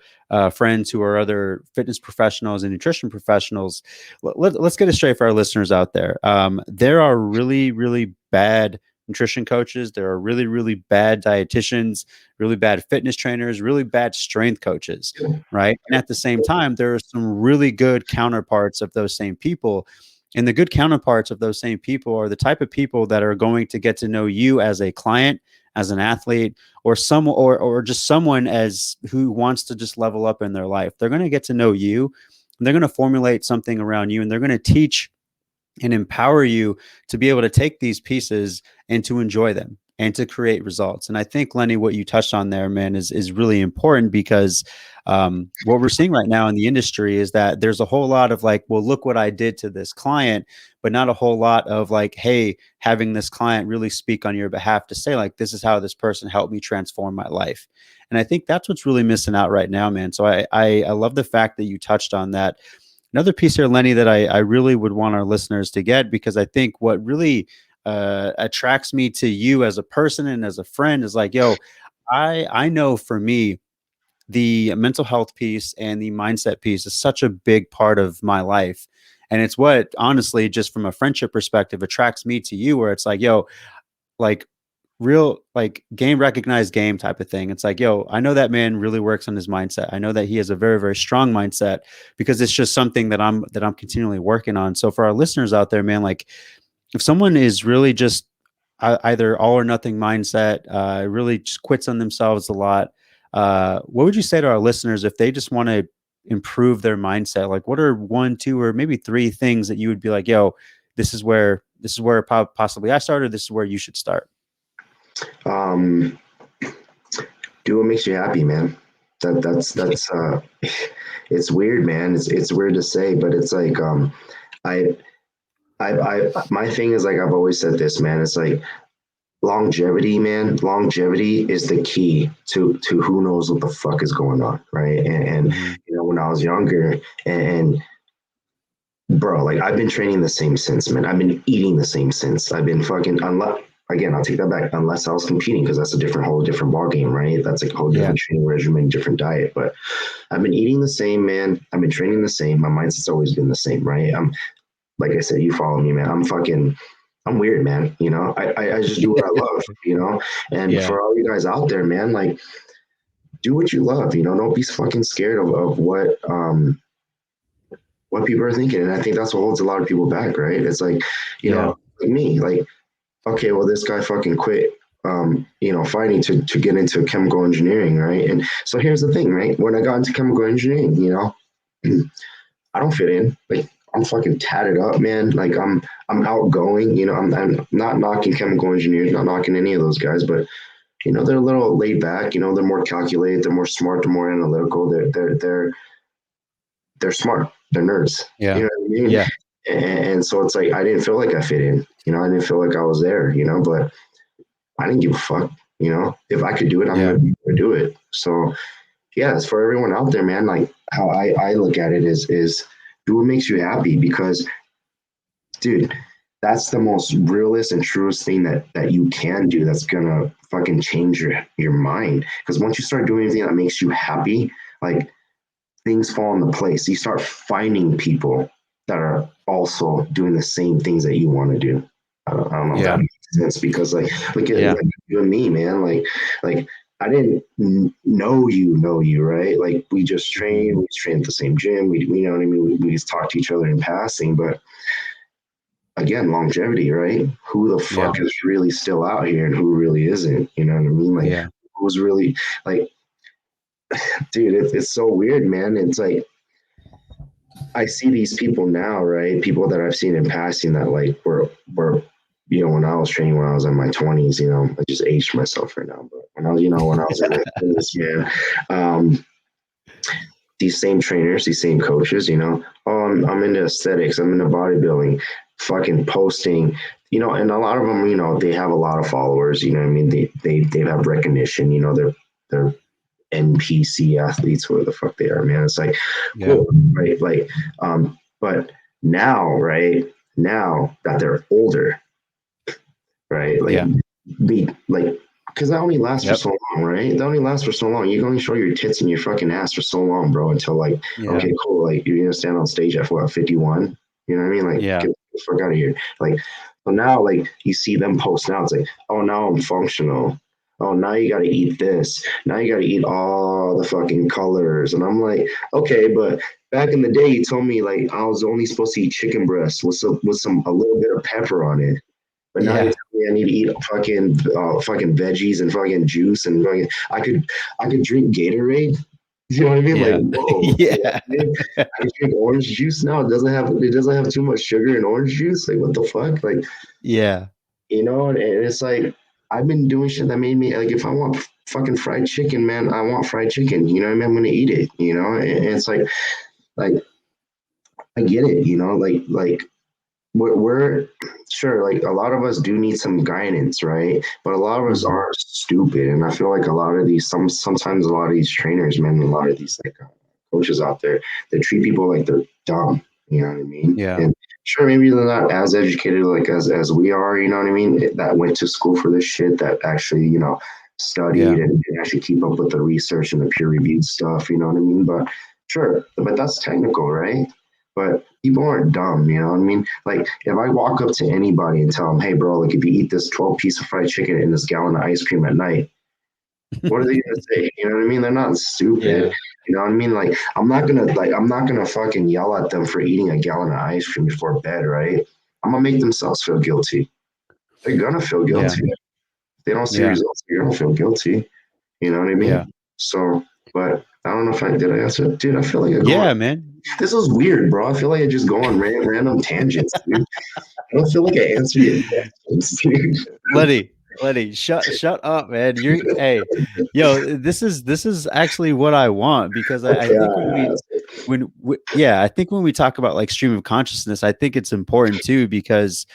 friends who are other fitness professionals and nutrition professionals. Let's get it straight for our listeners out there. There are really, really bad nutrition coaches. There are really, really bad dietitians, really bad fitness trainers, really bad strength coaches, right? And at the same time, there are some really good counterparts of those same people. And the good counterparts of those same people are the type of people that are going to get to know you as a client, as an athlete, or or just someone as who wants to just level up in their life. They're going to get to know you, and they're going to formulate something around you, and they're going to teach and empower you to be able to take these pieces and to enjoy them and to create results. And I think, Lenny, what you touched on there, man, is really important because what we're seeing right now in the industry is that there's a whole lot of like, well, look what I did to this client, but not a whole lot of like, hey, having this client really speak on your behalf to say like, this is how this person helped me transform my life. And I think that's what's really missing out right now, man. So I love the fact that you touched on that. Another piece here, Lenny, that I really would want our listeners to get, because I think what really attracts me to you as a person and as a friend is like, yo, I know for me, the mental health piece and the mindset piece is such a big part of my life. And it's what, honestly, just from a friendship perspective, attracts me to you, where it's like, yo, like real, like game recognized game type of thing. It's like, yo, I know that man really works on his mindset. I know that he has a very, very strong mindset, because it's just something that I'm continually working on. So for our listeners out there, man, like if someone is really just either all or nothing mindset, really just quits on themselves a lot, what would you say to our listeners if they just want to improve their mindset? Like, what are one, two, or maybe three things that you would be like, yo, this is where possibly I started. This is where you should start. Um, do what makes you happy, man. That's it's weird, man. It's weird to say, but it's like I my thing is like I've always said this, man. It's like longevity, man. Longevity is the key to who knows what the fuck is going on, right? And Mhm. when I was younger, and bro, like I've been training the same since, man. I've been eating the same since. I've been fucking unless again, I'll take that back. Unless I was competing, because that's a different whole different ball game, right? That's like a whole different training regimen, different diet. But I've been eating the same, man. I've been training the same. My mindset's always been the same, right? I'm like I said, you follow me, man. I'm weird, man. You know, I just do what I love, you know. And Yeah. for all you guys out there, man, like do what you love, you know, don't be fucking scared of what people are thinking. And I think that's what holds a lot of people back, right? It's like, you Yeah. know, like me, like, okay, well, this guy fucking quit, you know, fighting to get into chemical engineering, right? And so here's the thing, right? When I got into chemical engineering, you know, I don't fit in. Like, I'm fucking tatted up, man. Like, I'm outgoing, you know. I'm not knocking chemical engineers, not knocking any of those guys, but you know, they're a little laid back. You know, they're more calculated, they're more smart, they're more analytical. They're smart. They're nerds. You Yeah. know what I mean? Yeah. And so it's like I didn't feel like I fit in. You know, I didn't feel like I was there. You know, but I didn't give a fuck. You know, if I could do it, I'm Yeah. gonna do it. So yeah, it's for everyone out there, man. Like how I look at it is do what makes you happy because, dude, that's the most realest and truest thing that you can do. That's gonna fucking change your mind. Because once you start doing anything that makes you happy, like things fall into place. You start finding people that are also doing the same things that you want to do. I don't know if that Yeah. makes sense because like Yeah. you and me, man, like I didn't know you, right? Like Mhm. we trained at the same gym. We you know what I mean? We just talk to each other in passing, but again, longevity, right? Who the Yeah. fuck is really still out here and who really isn't? You know what I mean? Like Yeah. who's really like, dude, it's so weird, man. It's like I see these people now, right? People that I've seen in passing that like were you know, when I was training when I was in my 20s, you know, I just aged myself right now, but when I was, you know, when I was in my 20s, man, these same trainers, these same coaches, you know, oh, I'm into aesthetics, I'm into bodybuilding, fucking posting, you know, and a lot of them, you know, they have a lot of followers, you know what I mean? They have recognition, you know, they're NPC athletes, whatever the fuck they are, man. It's like, Yeah. cool, right? Like, but now, right now that they're older, right? Like, Yeah. be like, because that only lasts for Yep. so long, right? That only lasts for so long. You can only show your tits and your fucking ass for so long, bro. Until like, Yeah. okay, cool. Like, you're gonna stand on stage at what 51? You know what I mean? Like, Yeah. get the fuck out of here. Like, so now, like, you see them post now. It's like, oh, now I'm functional. Oh, now you got to eat this. Now you got to eat all the fucking colors. And I'm like, okay, but back in the day, you told me like I was only supposed to eat chicken breast with some a little bit of pepper on it. But now you're Yeah. telling me I need to eat fucking veggies and fucking juice and fucking I could drink Gatorade. You know what I mean? Like Yeah. whoa, you know Yeah. what I mean? I can drink orange juice now. It doesn't have too much sugar in orange juice. Like what the fuck? Like Yeah. you know, and it's like I've been doing shit that made me like if I want fucking fried chicken, man, I want fried chicken. You know what I mean? I'm gonna eat it. You know, and it's like I get it. You know, like we're sure like a lot of us do need some guidance, right? But a lot of us Mhm. are stupid, and I feel like a lot of these sometimes a lot of these trainers, man, a lot of these like coaches out there, they treat people like they're dumb. You know what I mean? Yeah. And sure, maybe they're not as educated like as we are. You know what I mean? That went to school for this shit. That actually, you know, studied Yeah. and actually keep up with the research and the peer reviewed stuff. You know what I mean? But sure, but that's technical, right? But people aren't dumb, you know what I mean? Like if I walk up to anybody and tell them, "Hey, bro, like if you eat this 12-piece of fried chicken and this gallon of ice cream at night, what are they gonna say?" You know what I mean? They're not stupid. Yeah. You know what I mean? Like I'm not gonna fucking yell at them for eating a gallon of ice cream before bed, right? I'm gonna make themselves feel guilty. They're gonna feel Yeah. guilty. If they don't see Yeah. results, they're gonna feel guilty. You know what I mean? Yeah. So, but I don't know if I did I answer it. Dude, I feel like I go on. Yeah, man. This was weird, bro. I feel like I just go on random tangents, dude. I don't feel like I answered your questions, dude. Lenny, shut up, man. You're hey, yo, this is actually what I want because I Okay, think yeah, I think when we talk about like stream of consciousness, I think it's important too because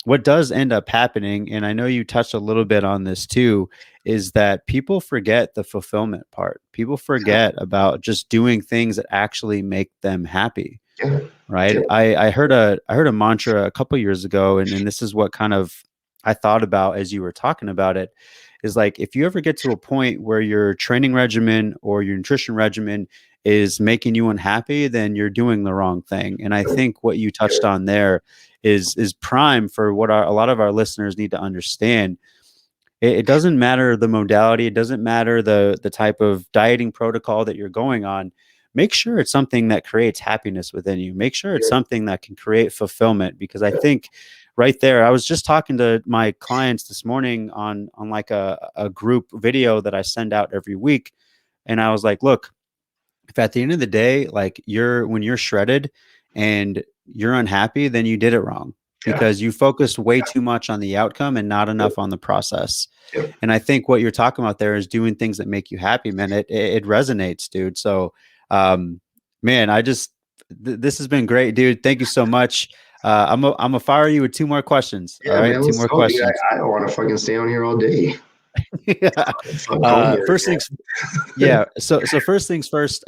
what does end up happening, and I know you touched a little bit on this too, is that people forget the fulfillment part. People forget about just doing things that actually make them happy. Yeah. right? Yeah. I heard a mantra a couple years ago, and this is what kind of I thought about as you were talking about it, is like if you ever get to a point where your training regimen or your nutrition regimen is making you unhappy, then you're doing the wrong thing. And I think what you touched on there is prime for what a lot of our listeners need to understand. It doesn't matter the modality. It doesn't matter the type of dieting protocol that you're going on. Make sure it's something that creates happiness within you. Make sure it's Yeah. something that can create fulfillment. Because I think right there, I was just talking to my clients this morning on like a group video that I send out every week. And I was like, look, if at the end of the day, like when you're shredded and you're unhappy, then you did it wrong Yeah. because you focused way too much on the outcome and not Yep. enough on the process. Yep. And I think what you're talking about there is doing things that make you happy, man. It resonates, dude. So, um, man, this has been great, dude. Thank you so much. I'm gonna fire you with two more questions. All Yeah, right, man. two Let's more go, dude. questions. I don't want to fucking stay on here all day. Yeah. I'm hungry. First things, yeah. So first things first.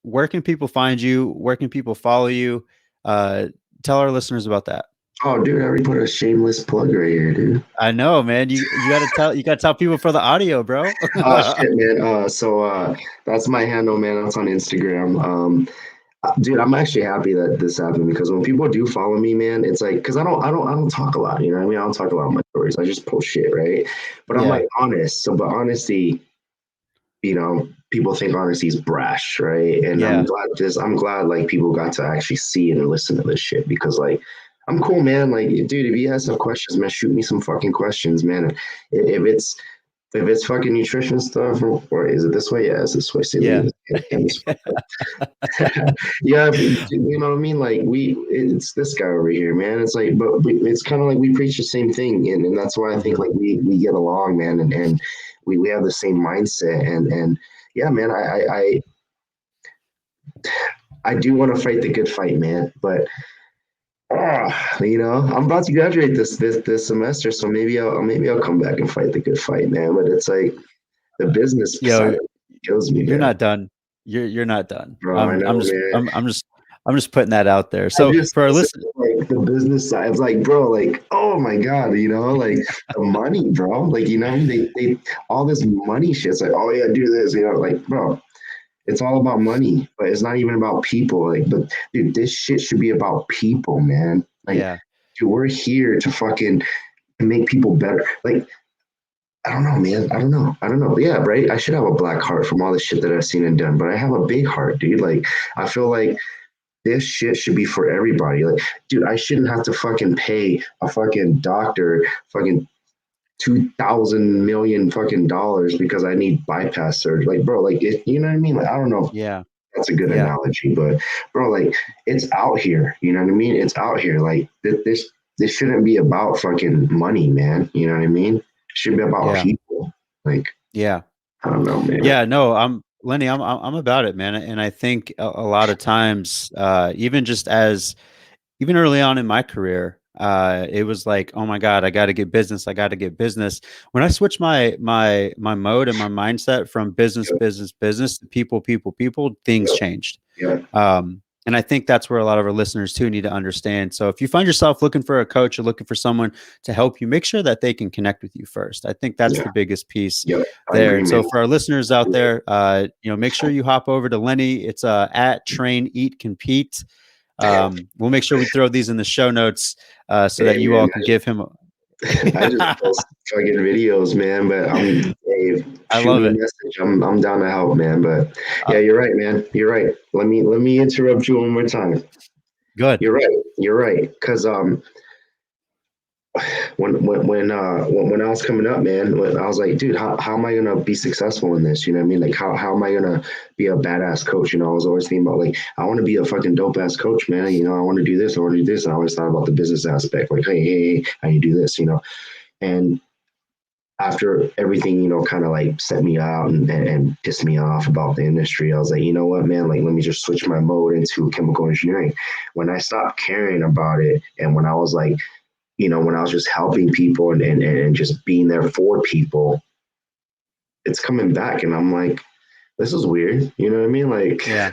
Where can people find you? Where can people follow you? Uh, Tell our listeners about that. Oh, dude, I already put a shameless plug right here, dude. I know, man. You gotta tell people for the audio, bro. Oh shit, man. That's my handle, man. That's on Instagram. Dude, I'm actually happy that this happened because when people do follow me, man, it's like because I don't talk a lot. You know what I mean? I don't talk a lot of my stories. I just post shit, right? But I'm Yeah, like honest. So, but honesty, people think honesty is brash, right? And yeah, I'm glad like people got to actually see and listen to this shit because like I'm cool, man. Like, dude, if you have some questions, man, shoot me some fucking questions, man. If it's if it's fucking nutrition stuff, or is it this way? Yeah, it's this way. See, look yeah, at this chemist. Yeah, you know what I mean? Like it's this guy over here, man. It's like, but it's kind of like we preach the same thing, and that's why I think hmm like we get along, man, and we have the same mindset, and yeah, man, I do want to fight the good fight, man, but I'm about to graduate this semester, so maybe I'll come back and fight the good fight, man. But it's like the business side Yo, of it kills me, you're man. not done. You're not done. Bro, I know, man. I'm just putting that out there. I So just for our listen listen, to like the business side. It's like, bro, like, oh my God, like the money, bro. Like, they all this money shit. It's like, oh yeah, do this, like, bro, it's all about money, but it's not even about people. Like, but dude, this shit should be about people, man. Like, yeah, dude, we're here to fucking make people better. Like, I don't know, man. I don't know. Yeah, right. I should have a black heart from all the shit that I've seen and done, but I have a big heart, dude. Like, I feel like this shit should be for everybody. Like, dude, I shouldn't have to fucking pay a fucking doctor fucking 2,000 million fucking dollars because I need bypass surgery. Like, bro, like, you know what I mean? Like, I don't know if yeah, that's a good yeah, analogy, but bro, like, it's out here. You know what I mean? It's out here. Like, this shouldn't be about fucking money, man. You know what I mean? It should be about yeah, people. Like, yeah. I don't know, man. Yeah, no, Lenny, I'm about it, man. And I think a lot of times, even just as even early on in my career, it was like, oh my God, I got to get business. I got to get business. When I switched my mode and my mindset from Yep, business to people, things yep, changed. yep, And I think that's where a lot of our listeners too need to understand. So if you find yourself looking for a coach or looking for someone to help you, make sure that they can connect with you first. I think that's yeah, the biggest piece yep. I there. agree, And man. so for our listeners out there, make sure you hop over to Lenny. It's at Train Eat Compete. We'll make sure we throw these in the show notes so Hey, that you man, all can give him. I just post fucking videos, man. But hey, I shoot love me a it. message. I'm down to help, man. But Uh, yeah, you're right, man. You're right. Let me interrupt you one more time. Good. You're right. You're right. Cause when I was coming up, man, when I was like, dude, how am I gonna be successful in this? You know what I mean? Like how am I gonna be a badass coach? I was always thinking about like I want to be a fucking dope ass coach, man. I want to do this, I want to do this. And I always thought about the business aspect, like, hey, how you do this, And after everything, kind of like set me out and pissed me off about the industry, I was like, you know what, man, like let me just switch my mode into chemical engineering. When I stopped caring about it and when I was like, when I was just helping people and just being there for people, it's coming back. And I'm like, this is weird. You know what I mean? Like, Yeah.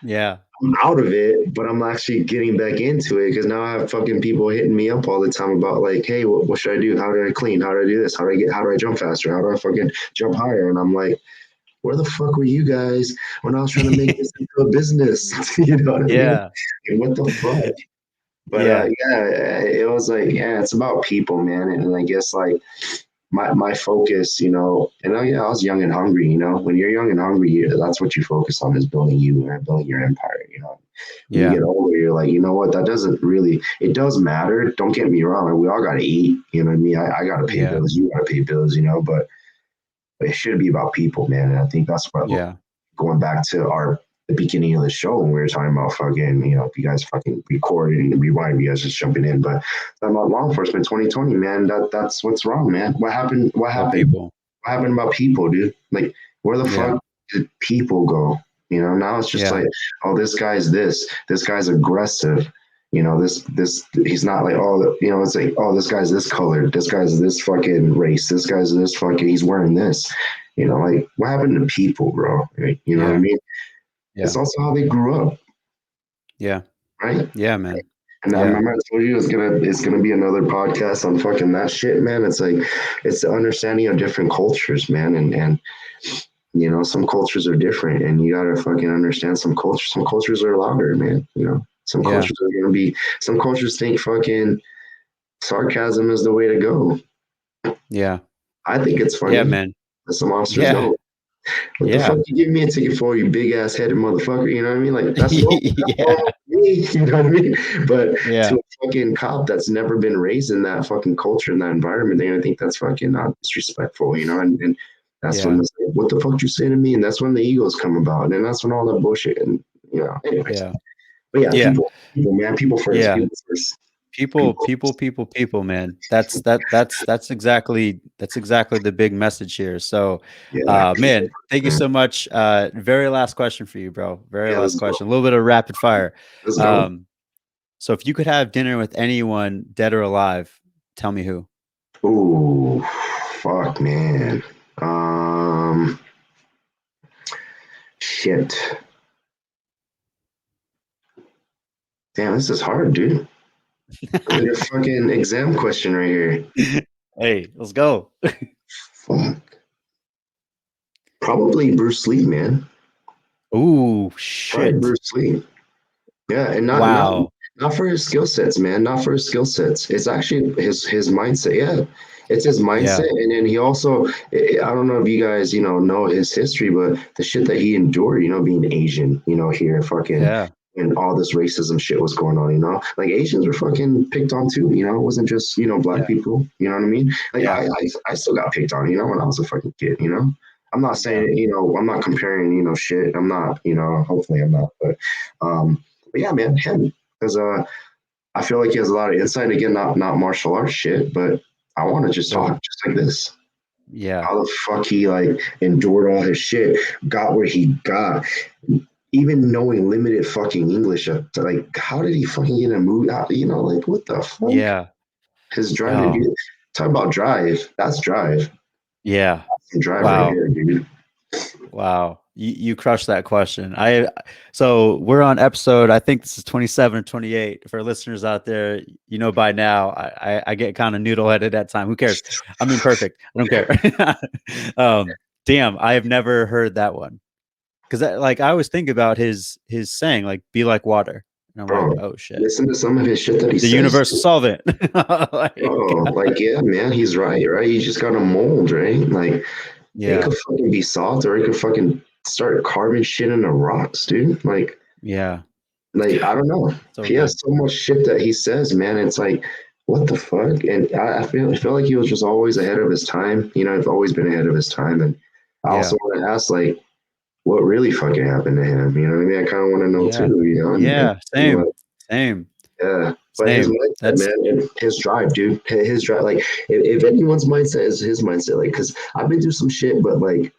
Yeah. I'm out of it, but I'm actually getting back into it because now I have fucking people hitting me up all the time about like, hey, what should I do? How do I clean? How do I do this? How do I jump faster? How do I fucking jump higher? And I'm like, where the fuck were you guys when I was trying to make this into a business? You know what I mean? Yeah. And what the fuck? But Yeah. yeah, it was like, yeah, it's about people, man. And I guess like my focus, and yeah, I was young and hungry, when you're young and hungry, that's what you focus on is building you and building your empire. When you Yeah. get older, you're like, you know what, that doesn't really, it does matter. Don't get me wrong. Like, we all got to eat, you know what I mean? I got to pay Yeah. bills. You got to pay bills, but it should be about people, man. And I think that's what, Yeah. going back to the beginning of the show when we were talking about fucking, if you guys fucking recorded and rewind, you guys just jumping in. But talking about law enforcement 2020, man, that's what's wrong, man. What happened? What About happened? people. What happened about people, dude? Like, where the Yeah. fuck did people go? Now it's just Yeah. like, oh, this guy's this guy's aggressive. This he's not like, oh, it's like, oh, this guy's this color, this guy's this fucking race, this guy's this fucking, he's wearing this. Like, what happened to people, bro? You know what I Yeah. mean? It's Yeah. also how they grew up, Yeah. right? Yeah, man. And I Yeah. remember I told you it's gonna be another podcast on fucking that shit, man. It's like, it's the understanding of different cultures, man, and some cultures are different, and you gotta fucking understand some cultures. Some cultures are louder, man. Some Yeah. cultures are gonna be. Some cultures think fucking sarcasm is the way to go. Yeah. I think it's Yeah, funny, man. but some officers Yeah. don't. What the fuck Yeah. you giving me a ticket for, you big ass headed motherfucker? You know what I mean? Like, that's normal. That's Yeah. normal to me. You know what I mean? But Yeah. to a fucking cop that's never been raised in that fucking culture, in that environment, they're gonna think that's fucking not disrespectful, and that's when Yeah. it's like, what the fuck you say to me? And that's when the egos come about. And then that's when all that bullshit anyways. Yeah. But yeah, Yeah. people, man, people first, Yeah. people first. People, People people, first. people, people, man. That's exactly the big message here. So, Yeah, people man, first, thank you man. so much. Very last question for you, bro. Very Yeah, last let's go. question. A little bit of rapid fire. Let's go. Um, so if you could have dinner with anyone, dead or alive, tell me who. Ooh, fuck, man. Um, Shit. Damn, this is hard, dude. Like a fucking exam question right here. Hey, let's go. Fuck. Probably Bruce Lee, man. Ooh, Probably shit. Bruce Lee. Yeah, and Wow. not for his skill sets, man. Not for his skill sets. It's actually his mindset. Yeah, it's his Yeah. mindset, and then he also. I don't know if you guys know his history, but the shit that he endured, being Asian, here fucking. Yeah. And all this racism shit was going on, like Asians were fucking picked on too, it wasn't just, black Yeah. people, you know what I mean? Like Yeah. I still got picked on, when I was a fucking kid, I'm not Yeah. saying, I'm not comparing, shit. I'm not, hopefully I'm not, but yeah, man, him, because I feel like he has a lot of insight. Again, not martial arts shit, but I want to just So, talk just like this. yeah. How the fuck he like endured all his shit, got where he got, even knowing limited fucking English. Like, how did he fucking get a movie? Like, what the fuck? Yeah. His drive to Oh, get, talk about drive. That's drive. yeah. That's drive right Wow. here, dude. Wow. You crushed that question. So we're on episode, I think this is 27 or 28. For listeners out there, by now, I get kind of noodle headed at time. Who cares? I'm imperfect. I don't care. Damn, I have never heard that one. Because I always think about his saying, like, be like water. And I'm like, Bro, oh shit. listen to some of his shit that he The says. universal solvent. Like, Bro, like, yeah, man, he's right? You just got to mold, right? Like, it yeah. could fucking be salt, or it could fucking start carving shit into rocks, dude. Yeah. I don't know. So He has good. so much shit that he says, man. It's like, what the fuck? And I feel like he was just always ahead of his time. I've always been ahead of his time. And I also Yeah. want to ask, like, what really fucking happened to him? You know what I mean? I kind of want to know Yeah. too, and Yeah. like, Same. Same. yeah. But his Same. mindset, That's man, and his drive, dude. His drive, like, if anyone's mindset is his mindset, like, because I've been through some shit, but like,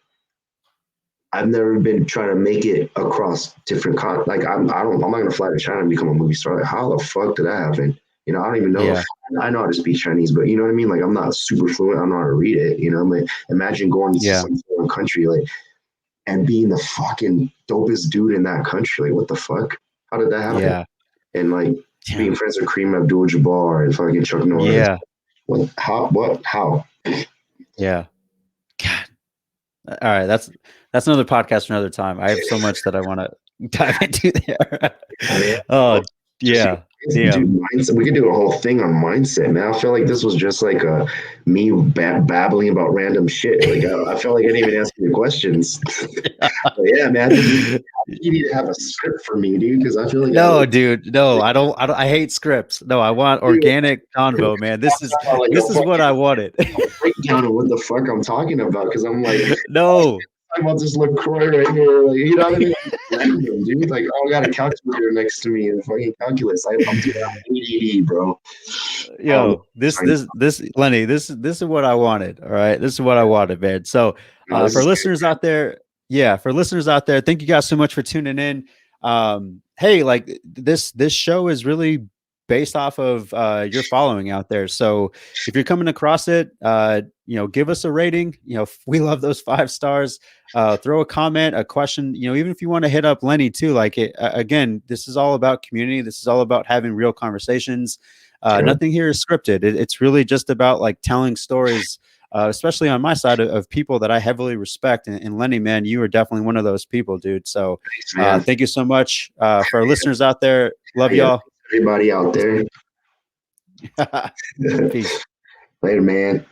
I've never been trying to make it across different like I'm not gonna fly to China and become a movie star. Like, how the fuck did that happen? I don't even know if yeah. I know how to speak Chinese, but you know what I mean? Like, I'm not super fluent. I don't know how to read it. Like, imagine going to Yeah. some foreign country, like, and being the fucking dopest dude in that country. Like, what the fuck? How did that happen? Yeah. And like Yeah. being friends with Kareem Abdul-Jabbar and fucking Chuck Norris. Yeah. What? How? What? How? Yeah. God. All right. That's another podcast for another time. I have so much that I want to dive into there. Yeah, man. Oh, Just yeah. dude, Damn. mindset. We could do a whole thing on mindset, man. I feel like this was just like me babbling about random shit. Like I felt like I didn't even ask you questions. But yeah, man. I think you need to have a script for me, dude, because I feel like I No, was dude. No, I don't. I hate scripts. No, I want dude, organic convo, man. like This a is what I wanted. breakdown of what the fuck I'm talking about. Because I'm like, No. talking about this LaCroix right here. Like, you know what I mean? Random, dude. Like, oh, I got a calculator next to me and fucking calculus. I'm doing ADD, bro. Yo, this Lenny, this is what I wanted. All right. This is what I wanted, man. So No, this for is listeners out there, yeah, for listeners out there, thank you guys so much for tuning in. Hey, like this show is really based off of your following out there. So if you're coming across it, give us a rating. We love those 5 stars. Throw a comment, a question, even if you want to hit up Lenny too. Like again, this is all about community. This is all about having real conversations. good. Nothing here is scripted. It's really just about like telling stories, especially on my side of people that I heavily respect. And Lenny, man, you are definitely one of those people, dude. So Thanks, man. thank you so much for our listeners out there. Love Yeah, y'all. everybody out there. Peace. Later, man.